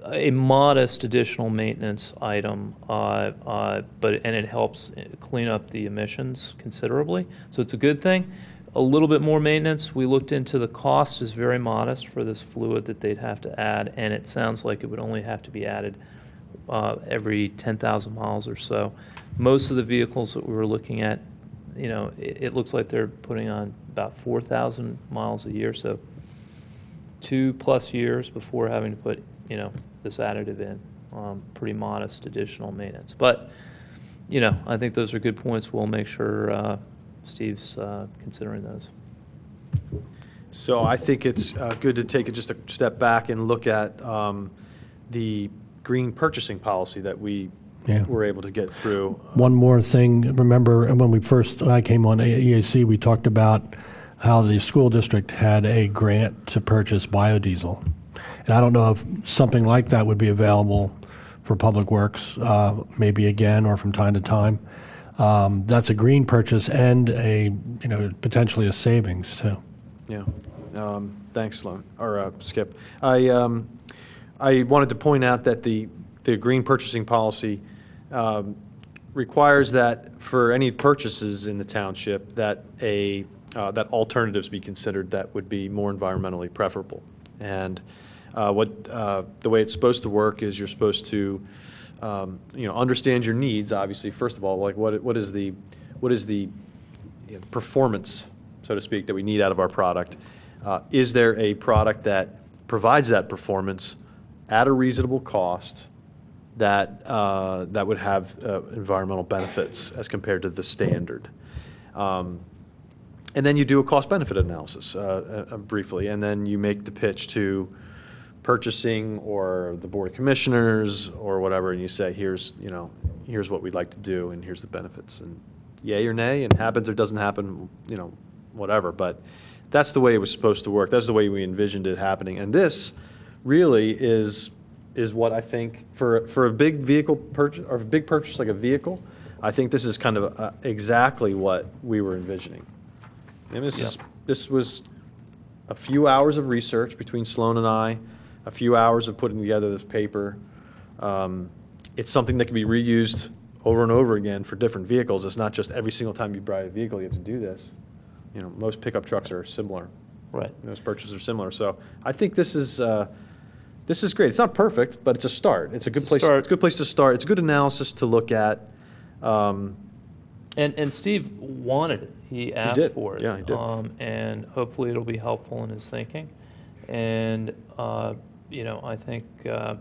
a modest additional maintenance item, and it helps clean up the emissions considerably. So it's a good thing. A little bit more maintenance. We looked into the cost is very modest for this fluid that they'd have to add, and it sounds like it would only have to be added every 10,000 miles or so. Most of the vehicles that we were looking at, it looks like they're putting on about 4,000 miles a year, so 2+ years before having to put, this additive in. Pretty modest additional maintenance. But, I think those are good points. We'll make sure Steve's considering those. So I think it's good to take just a step back and look at the green purchasing policy that we were able to get through. One more thing. Remember, when I came on EAC, we talked about how the school district had a grant to purchase biodiesel. And I don't know if something like that would be available for Public Works, maybe again or from time to time. That's a green purchase and potentially a savings too. Yeah. Thanks, Sloan, or Skip. I wanted to point out that the green purchasing policy requires that for any purchases in the township that that alternatives be considered that would be more environmentally preferable. And the way it's supposed to work is you're supposed to understand your needs. Obviously, first of all, like what is the performance, so to speak, that we need out of our product? Is there a product that provides that performance at a reasonable cost that would have environmental benefits as compared to the standard? And then you do a cost-benefit analysis briefly, and then you make the pitch to purchasing or the Board of Commissioners or whatever, and you say, here's what we'd like to do, and here's the benefits, and yay or nay, and happens or doesn't happen, whatever. But that's the way it was supposed to work. That's the way we envisioned it happening. And this really is what I think for a big vehicle purchase, or a big purchase like a vehicle, I think this is kind of exactly what we were envisioning. And this was a few hours of research between Sloan and I, a few hours of putting together this paper. It's something that can be reused over and over again for different vehicles. It's not just every single time you buy a vehicle you have to do this. Most pickup trucks are similar. Right. Most purchases are similar. So I think this is great. It's not perfect, but it's a start. It's a good place. It's a good place to start. It's a good analysis to look at. And Steve wanted it. He asked for it. Yeah, he did. And hopefully it'll be helpful in his thinking. And I think as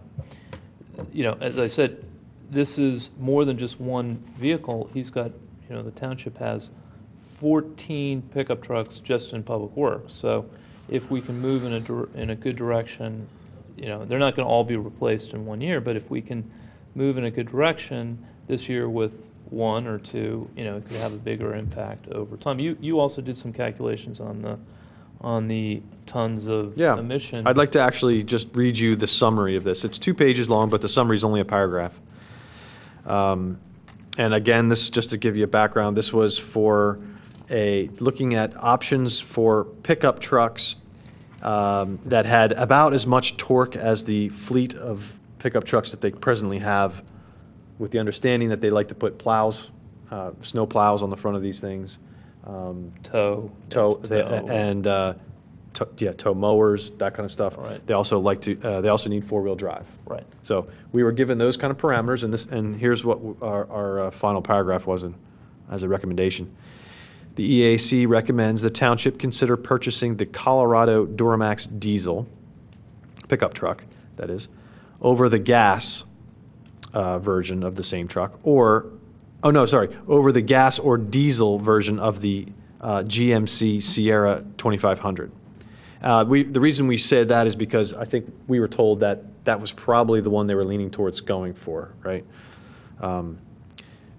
I said, this is more than just one vehicle. He's got the township has 14 pickup trucks just in Public Works. So if we can move in a good direction, they're not going to all be replaced in 1 year, but if we can move in a good direction. This year with one or two, it could have a bigger impact over time. You also did some calculations on the tons of Yeah. emission. I'd like to actually just read you the summary of this. It's 2 pages long, but the summary is only a paragraph. And again, this just to give you a background, this was for looking at options for pickup trucks that had about as much torque as the fleet of pickup trucks that they presently have, with the understanding that they like to put plows, snow plows on the front of these things. Tow mowers, that kind of stuff. Right. They also like to. They also need 4-wheel drive. Right. So we were given those kind of parameters, and here's what our final paragraph was as a recommendation. The EAC recommends the township consider purchasing the Colorado Duramax diesel pickup truck, that is, over the gas version of the same truck, over the gas or diesel version of the GMC Sierra 2500. The reason we said that is because I think we were told that that was probably the one they were leaning towards going for, right?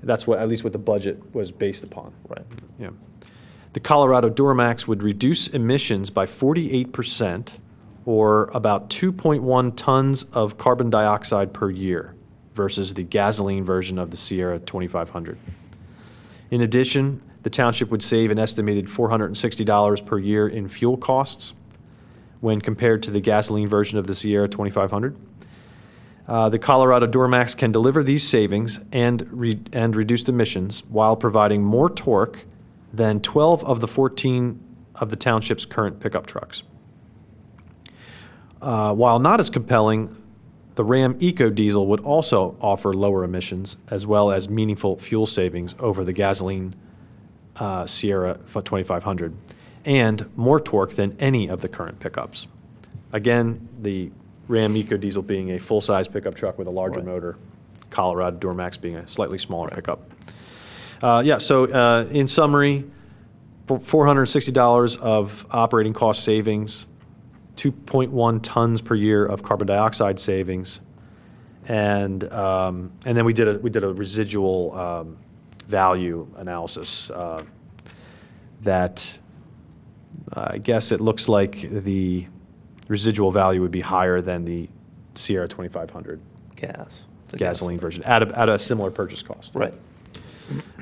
That's at least what the budget was based upon. Right. Yeah. The Colorado Duramax would reduce emissions by 48%, or about 2.1 tons of carbon dioxide per year, versus the gasoline version of the Sierra 2500. In addition, the township would save an estimated $460 per year in fuel costs when compared to the gasoline version of the Sierra 2500. The Colorado Duramax can deliver these savings and reduced emissions while providing more torque than 12 of the 14 of the township's current pickup trucks. While not as compelling, the Ram EcoDiesel would also offer lower emissions as well as meaningful fuel savings over the gasoline Sierra 2500 and more torque than any of the current pickups. Again, the Ram EcoDiesel being a full-size pickup truck with a larger Right. motor, Colorado Duramax being a slightly smaller pickup. So in summary, $460 of operating cost savings, 2.1 tons per year of carbon dioxide savings, and then we did a residual value analysis that I guess it looks like the residual value would be higher than the Sierra 2500 Gas. The gasoline version at a similar purchase cost. Right.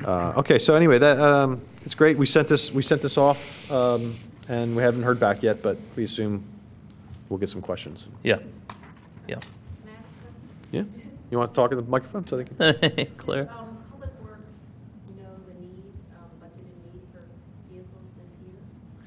Okay, so anyway, that it's great. We sent this off, and we haven't heard back yet, but we assume we'll get some questions. Yeah. Yeah. Yeah, you want to talk in the microphone so they can? Claire? Public Works know the need, budgeted need for vehicles this year?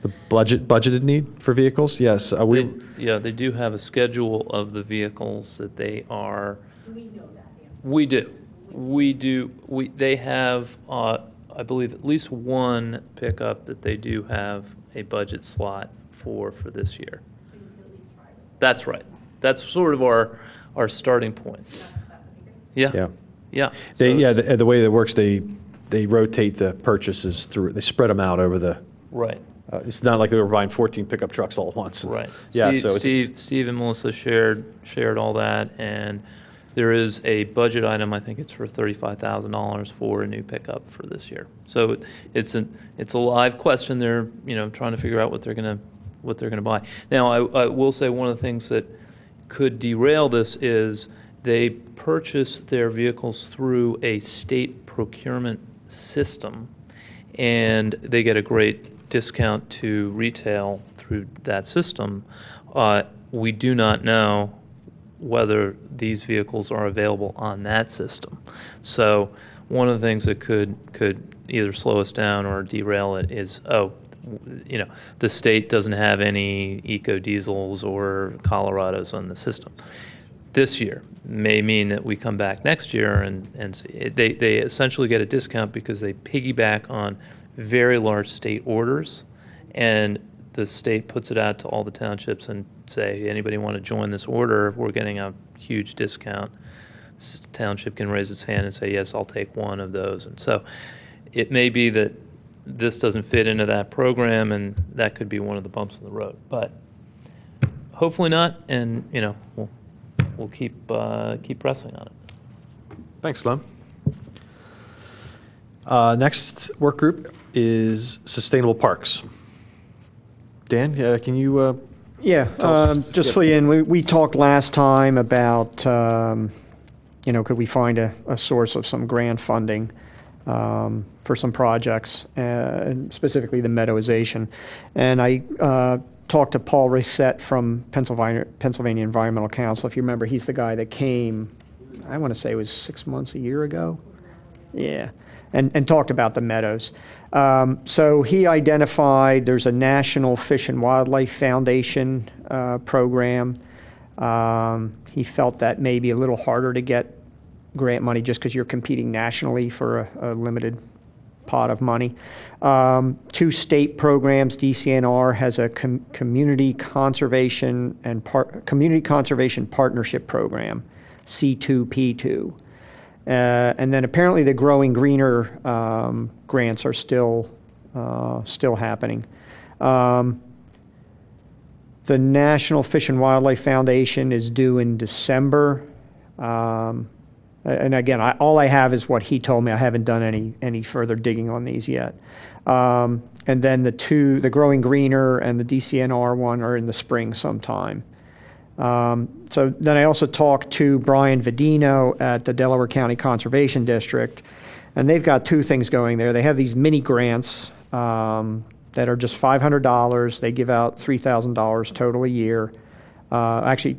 The budgeted need for vehicles? Yes, They do have a schedule of the vehicles that they are. Do we know that? Yeah. We do. We do. They have, I believe, at least one pickup that they do have a budget slot for this year. So you can at least try it. That's right. That's sort of our starting point. That would be great. Yeah. Yeah. Yeah. The way that works, they rotate the purchases through. They spread them out over the. Right. It's not like they were buying 14 pickup trucks all at once. Right. Yeah. Steve and Melissa shared all that, and there is a budget item. I think it's for $35,000 for a new pickup for this year. So it's a live question. They're trying to figure out what they're gonna buy. Now I will say one of the things that could derail this is they purchase their vehicles through a state procurement system, and they get a great discount to retail through that system. We do not know whether these vehicles are available on that system. So one of the things that could either slow us down or derail it is, the state doesn't have any EcoDiesels or Colorados on the system. This year may mean that we come back next year and they essentially get a discount because they piggyback on very large state orders, and the state puts it out to all the townships and say, anybody want to join this order, we're getting a huge discount. Township can raise its hand and say, yes, I'll take one of those. And so it may be that this doesn't fit into that program, and that could be one of the bumps in the road. But hopefully not, and we'll keep pressing on it. Thanks, Lem. Next work group is Sustainable Parks. Dan, can you? Yeah, just fill you in, we talked last time about, could we find a source of some grant funding for some projects, and specifically the meadowization. And I talked to Paul Reset from Pennsylvania Environmental Council. If you remember, he's the guy that came, I want to say it was 6 months, a year ago. Yeah, and talked about the meadows. So he identified there's a National Fish and Wildlife Foundation program. He felt that may be a little harder to get grant money just because you're competing nationally for a limited pot of money. 2 state programs. DCNR has a community conservation partnership program, C2P2. And then apparently the Growing Greener grants are still happening. The National Fish and Wildlife Foundation is due in December. And again, all I have is what he told me. I haven't done any further digging on these yet. And then the Growing Greener and the DCNR one are in the spring sometime. So then I also talked to Brian Vidino at the Delaware County Conservation District, and they've got 2 things going there. They have these mini grants that are just $500. They give out $3,000 total a year, actually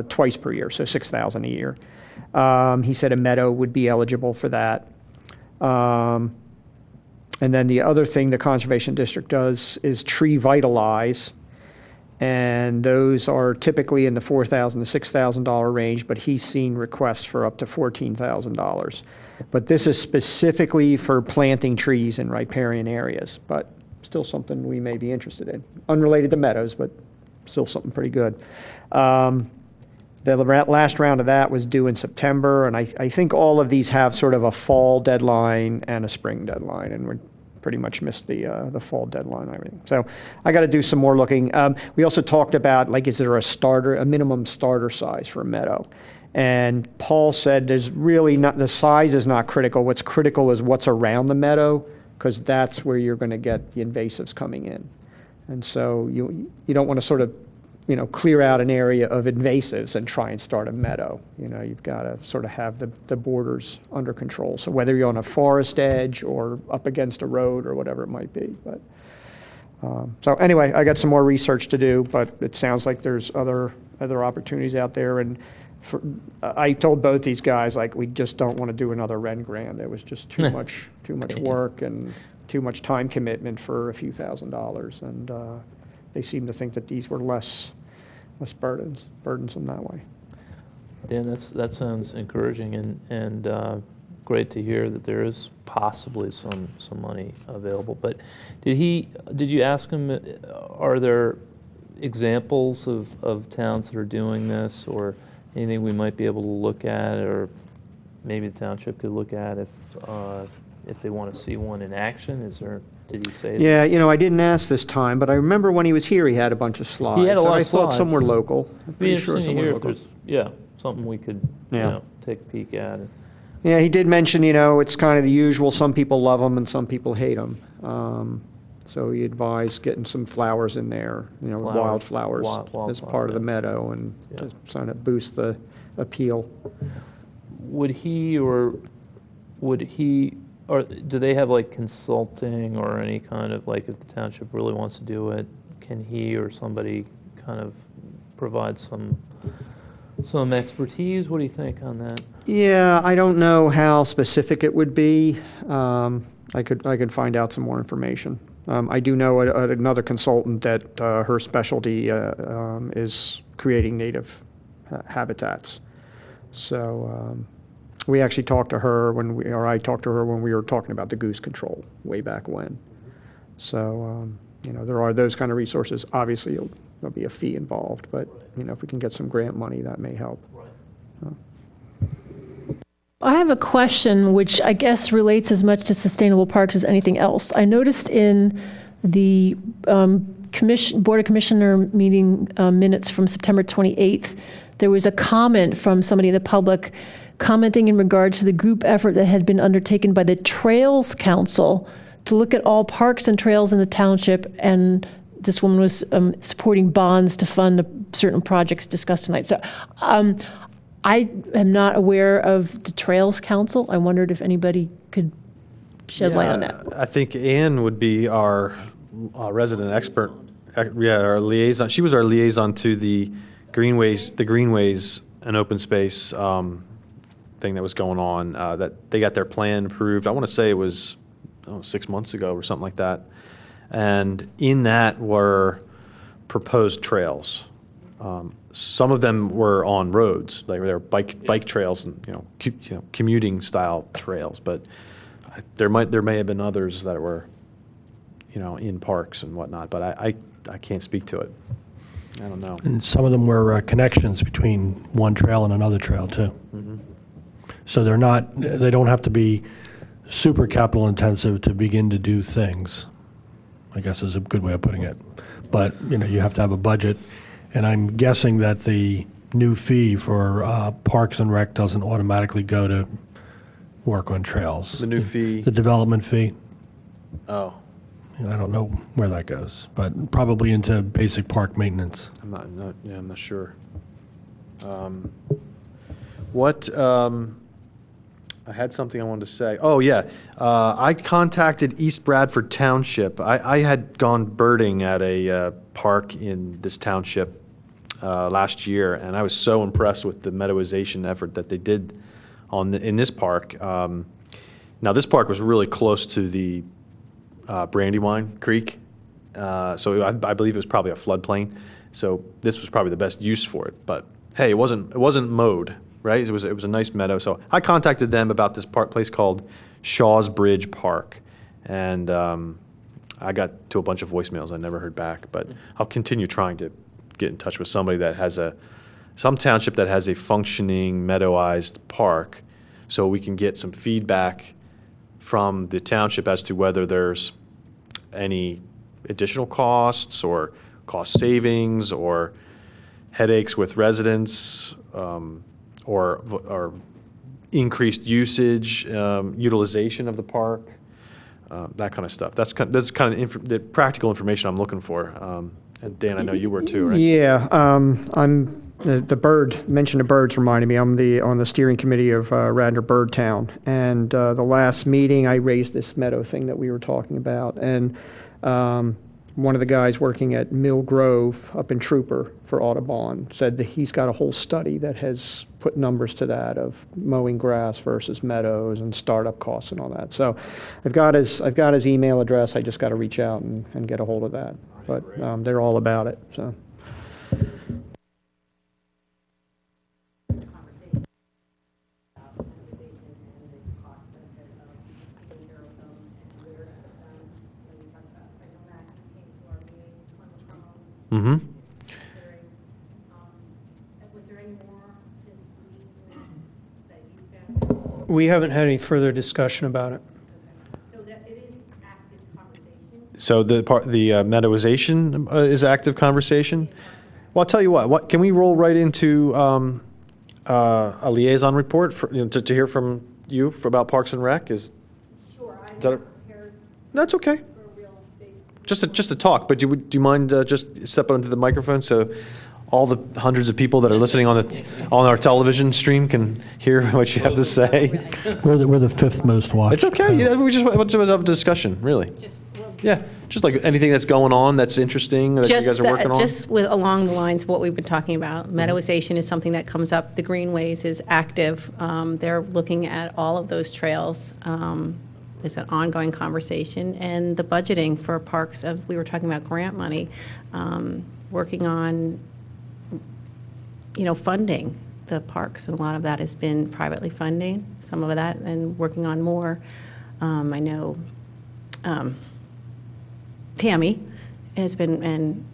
twice per year, so $6,000 a year. He said a meadow would be eligible for that. And then the other thing the Conservation District does is Tree Vitalize. And those are typically in the $4,000 to $6,000 range, but he's seen requests for up to $14,000. But this is specifically for planting trees in riparian areas, but still something we may be interested in. Unrelated to meadows, but still something pretty good. The last round of that was due in September, and I think all of these have sort of a fall deadline and a spring deadline, and we're pretty much missed the fall deadline and everything. So I got to do some more looking. We also talked about, like, is there a minimum starter size for a meadow? And Paul said there's really not, the size is not critical. What's critical is what's around the meadow, because that's where you're going to get the invasives coming in. And so you don't want to sort of, clear out an area of invasives and try and start a meadow. You've got to sort of have the borders under control. So whether you're on a forest edge or up against a road or whatever it might be. But so anyway, I got some more research to do, but it sounds like there's other opportunities out there. And I told both these guys, like, we just don't want to do another Wren grant. It was just too much work and too much time commitment for a few $1,000s. And they seem to think that these were less burdensome that way. Dan, that sounds encouraging and great to hear that there is possibly some money available. But did you ask him, are there examples of towns that are doing this, or anything we might be able to look at, or maybe the township could look at if they want to see one in action? Did he say that? Yeah, I didn't ask this time, but I remember when he was here, he had a bunch of slides. He had a lot of I thought slides. some were local. I'm pretty sure some were local. Something we could take a peek at. Yeah, he did mention, it's kind of the usual. Some people love them and some people hate them. So he advised getting some flowers in there, wildflowers as part of the meadow, and to kind of boost the appeal. Or do they have like consulting or any kind of, like, if the township really wants to do it, can he or somebody kind of provide some expertise? What do you think on that? Yeah, I don't know how specific it would be. I could find out some more information. I do know another consultant that her specialty is creating native habitats. So we actually talked to her I talked to her when we were talking about the goose control way back when. So, there are those kind of resources. Obviously, there'll be a fee involved, but, if we can get some grant money, that may help. I have a question which I guess relates as much to sustainable parks as anything else. I noticed in the Board of Commissioner meeting minutes from September 28th, there was a comment from somebody in the public commenting in regard to the group effort that had been undertaken by the Trails Council to look at all parks and trails in the township, and this woman was supporting bonds to fund certain projects discussed tonight. So I am not aware of the Trails Council. I wondered if anybody could shed light on that. I think Ann would be our resident expert. Yeah, our liaison. She was our liaison to the greenways and open space thing that was going on. That they got their plan approved. I want to say it was 6 months ago or something like that. And in that were proposed trails. Some of them were on roads, like they were bike trails and commuting style trails. But there may have been others that were in parks and whatnot. But I can't speak to it. I don't know. And some of them were connections between one trail and another trail too. Mm-hmm. So they don't have to be super capital intensive to begin to do things, I guess is a good way of putting it. But you have to have a budget, and I'm guessing that the new fee for Parks and Rec doesn't automatically go to work on trails. The new fee? The development fee. Oh. I don't know where that goes, but probably into basic park maintenance. I'm not sure. I had something I wanted to say. Oh, yeah. I contacted East Bradford Township. I had gone birding at a park in this township last year, and I was so impressed with the meadowization effort that they did in this park. Now, this park was really close to the Brandywine Creek, so I believe it was probably a floodplain. So this was probably the best use for it. But hey, it wasn't mowed, right? It was a nice meadow. So I contacted them about this place called Shaw's Bridge Park, and I got to a bunch of voicemails. I never heard back, but I'll continue trying to get in touch with somebody that has some township that has a functioning meadowized park, so we can get some feedback from the township as to whether there's any additional costs or cost savings or headaches with residents, or increased usage, utilization of the park, that kind of stuff. That's kind of the practical information I'm looking for. And Dan, I know you were too, right? Yeah, mention of birds reminded me. I'm on the steering committee of Radnor Bird Town, and the last meeting I raised this meadow thing that we were talking about, and one of the guys working at Mill Grove up in Trooper for Audubon said that he's got a whole study that has put numbers to that of mowing grass versus meadows and startup costs and all that. So I've got his email address. I just got to reach out and get a hold of that. But they're all about it. So. Mm-hmm. Was there any more since that you found? We haven't had any further discussion about it. So that it is active conversation? So the meadowization is active conversation. Well, I'll tell you what. Can we roll right into a liaison report to hear from you about Parks and Rec? Sure, I'm that prepared That's okay. for a real big. Just to talk, but do you mind just step onto the microphone so all the hundreds of people that are listening on our television stream can hear what you have to say? We're the fifth most watched. It's okay. We just want to have a discussion, really. Yeah, just like anything that's going on that's interesting that you guys are working on. Just along the lines of what we've been talking about. Meadowization is something that comes up. The Greenways is active. They're looking at all of those trails. It's an ongoing conversation. And the budgeting for parks, we were talking about grant money, working on, funding the parks. And a lot of that has been privately funding, some of that, and working on more. I know Tammy has been, and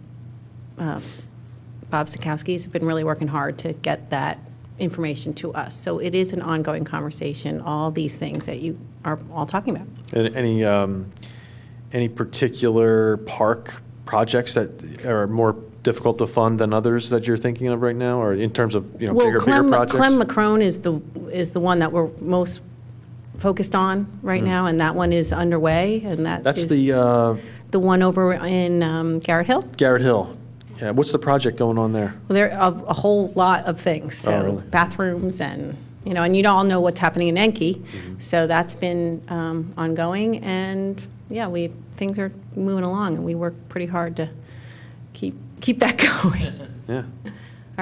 Bob Sikowski has been really working hard to get that information to us. So it is an ongoing conversation, all these things that you are all talking about. Any particular park projects that are more difficult to fund than others that you're thinking of right now, or in terms of, Well, bigger projects? Clem McCrone is the one that we're most focused on right now, and that one is underway, and That's is the the one over in Garrett Hill. Garrett Hill. Yeah, what's the project going on there? Well, there are a whole lot of things, so really? bathrooms and, and you all know what's happening in Enki, so that's been ongoing, and yeah, things are moving along, and we work pretty hard to keep that going. Yeah. All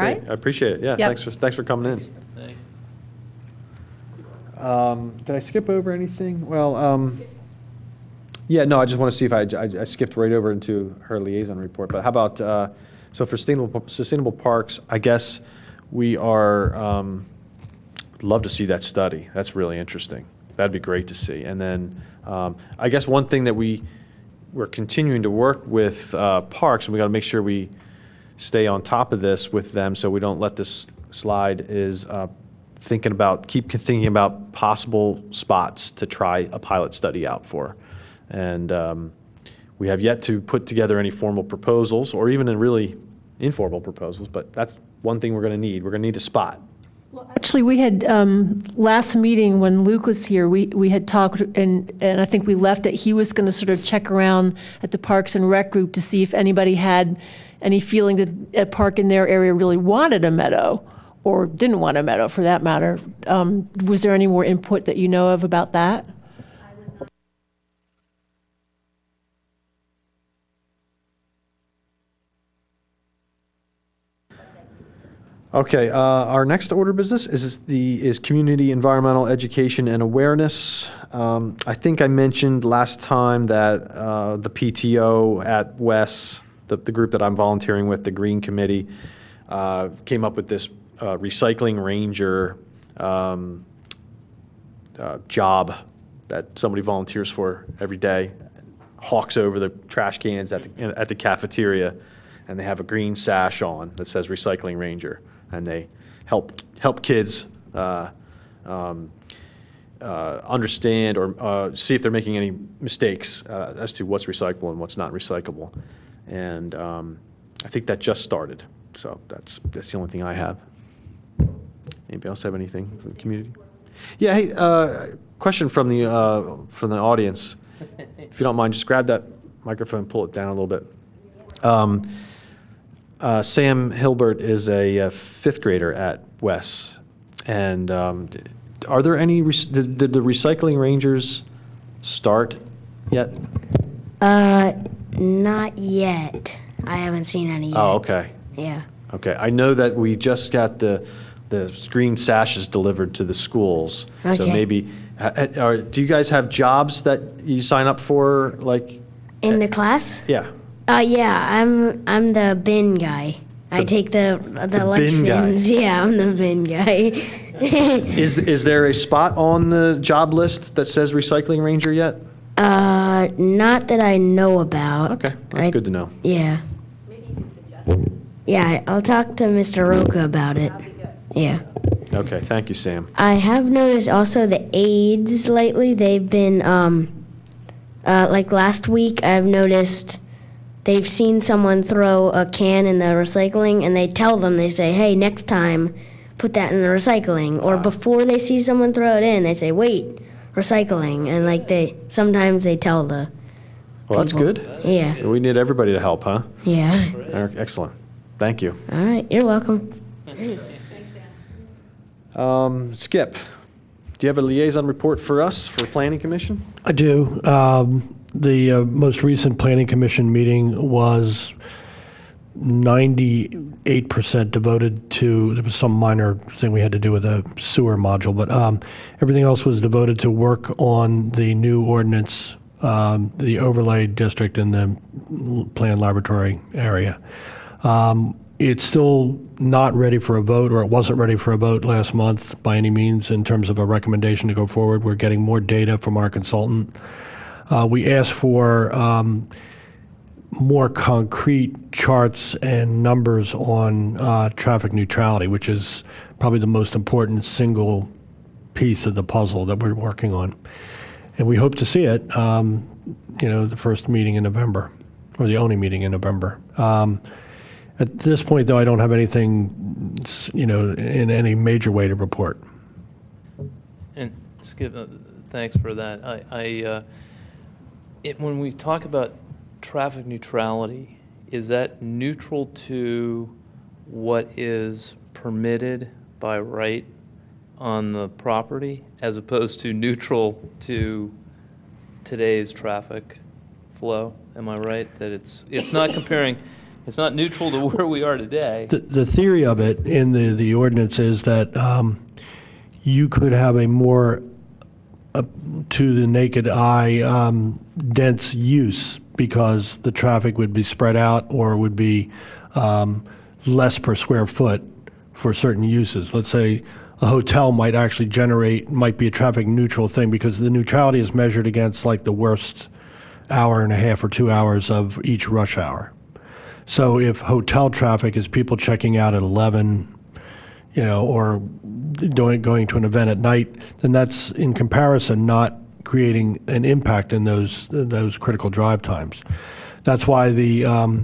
right? Great. I appreciate it. Yeah, Yep. thanks for coming in. Thanks. Did I skip over anything? Well, yeah, no, I just want to see if I skipped right over into her liaison report. But how about, so for sustainable parks, I guess we are, love to see that study. That's really interesting. That'd be great to see. And then I guess one thing that we're continuing to work with parks, and we got to make sure we stay on top of this with them so we don't let this slide, is keep thinking about possible spots to try a pilot study out for. And we have yet to put together any formal proposals or even really informal proposals, but that's one thing we're going to need. We're going to need a spot. Actually, we had, last meeting when Luke was here, we had talked, and I think we left it, he was going to sort of check around at the Parks and Rec group to see if anybody had any feeling that a park in their area really wanted a meadow, or didn't want a meadow for that matter. Was there any more input that you know of about that? Okay, our next order of business is community environmental education and awareness. I think I mentioned last time that the PTO at WES, the group that I'm volunteering with, the Green Committee, came up with this recycling ranger job that somebody volunteers for every day, hawks over the trash cans at the cafeteria, and they have a green sash on that says recycling ranger. And they help kids understand or see if they're making any mistakes as to what's recyclable and what's not recyclable. And I think that just started. So that's the only thing I have. Anybody else have anything from the community? Yeah. Hey, question from the audience. If you don't mind, just grab that microphone, pull it down a little bit. Sam Hilbert is a fifth grader at WES, and are there any? Did the recycling rangers start yet? Not yet. I haven't seen any yet. Oh, okay. Yeah. Okay, I know that we just got the green sashes delivered to the schools. Okay. So maybe, do you guys have jobs that you sign up for, like? In the class? Yeah. Yeah, I'm the bin guy. I take the lunch bin guy. bins. Yeah, I'm the bin guy. Is there a spot on the job list that says recycling ranger yet? Not that I know about. Okay, that's good to know. Yeah. Maybe you can suggest it. Yeah, I'll talk to Mr. Roca about it. That'd be good. Yeah. Okay, thank you, Sam. I have noticed also the aides lately. They've been like last week. I've noticed they've seen someone throw a can in the recycling, and they tell them, they say, hey, next time, put that in the recycling. Or before they see someone throw it in, they say, wait, recycling. And like sometimes they tell the Well, that's people. good. Yeah, We need everybody to help, huh? yeah. Excellent. Thank you. All right, you're welcome. Skip, do you have a liaison report for us for Planning Commission? I do. The most recent Planning Commission meeting was 98% devoted to, there was some minor thing we had to do with a sewer module, but everything else was devoted to work on the new ordinance, the overlay district in the planned laboratory area. It's still not ready for a vote, or it wasn't ready for a vote last month by any means in terms of a recommendation to go forward. We're getting more data from our consultant. We asked for more concrete charts and numbers on traffic neutrality, which is probably the most important single piece of the puzzle that we're working on. And we hope to see it, the first meeting in November, or the only meeting in November. At this point, though, I don't have anything, in any major way to report. And Skip, thanks for that. When we talk about traffic neutrality, is that neutral to what is permitted by right on the property, as opposed to neutral to today's traffic flow? Am I right that it's not comparing? It's not neutral to where we are today. The theory of it in the ordinance is that you could have a more, to the naked eye, dense use because the traffic would be spread out or would be less per square foot for certain uses. Let's say a hotel might be a traffic neutral thing because the neutrality is measured against like the worst hour and a half or 2 hours of each rush hour. So if hotel traffic is people checking out at 11, or going to an event at night, then that's in comparison not creating an impact in those critical drive times. That's why the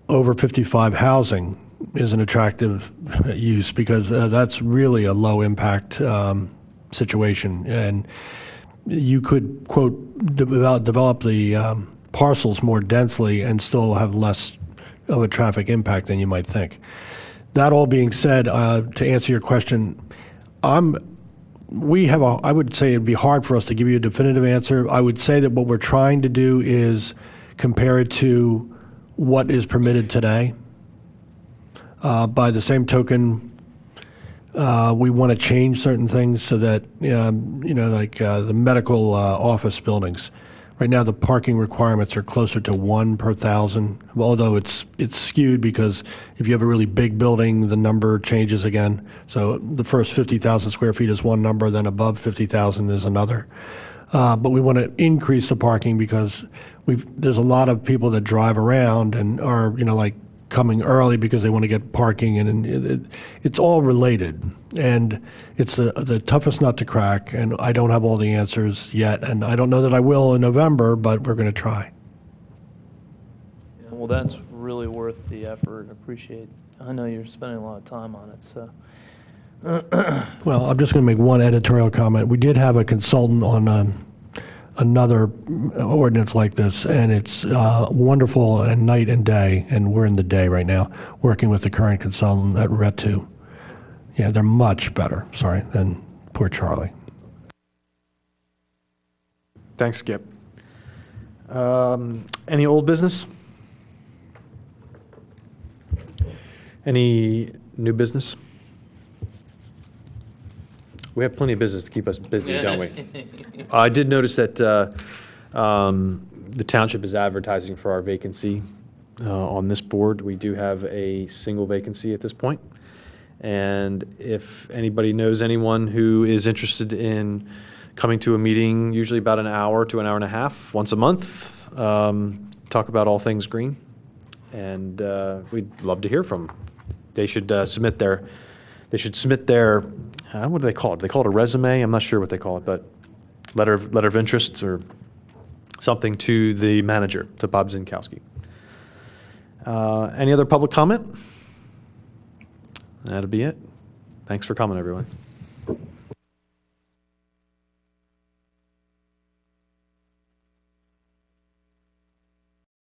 over 55 housing is an attractive use because that's really a low impact situation, and you could quote develop the parcels more densely and still have less of a traffic impact than you might think. That all being said, to answer your question, I would say it'd be hard for us to give you a definitive answer. I would say that what we're trying to do is compare it to what is permitted today. By the same token, we want to change certain things so that, like the medical office buildings. Right now, the parking requirements are closer to 1 per 1,000, although it's skewed because if you have a really big building, the number changes again. So the first 50,000 square feet is one number, then above 50,000 is another. But we want to increase the parking because there's a lot of people that drive around and are, like coming early because they want to get parking, and it's all related. And it's the toughest nut to crack, and I don't have all the answers yet, and I don't know that I will in November, but we're going to try. Yeah, well, that's really worth the effort. Appreciate. I know you're spending a lot of time on it, so. Well, I'm just going to make one editorial comment. We did have a consultant on another ordinance like this, and it's wonderful and night and day, and we're in the day right now, working with the current consultant at Ret 2. Yeah, they're much better, than poor Charlie. Thanks, Skip. Any old business? Any new business? We have plenty of business to keep us busy, don't we? I did notice that the township is advertising for our vacancy on this board. We do have a single vacancy at this point. And if anybody knows anyone who is interested in coming to a meeting, usually about an hour to an hour and a half, once a month, talk about all things green, and we'd love to hear from them. They should submit their. What do they call it? They call it a resume. I'm not sure what they call it, but letter of interest or something to the manager, to Bob Zinkowski. Any other public comment? That'll be it. Thanks for coming, everyone.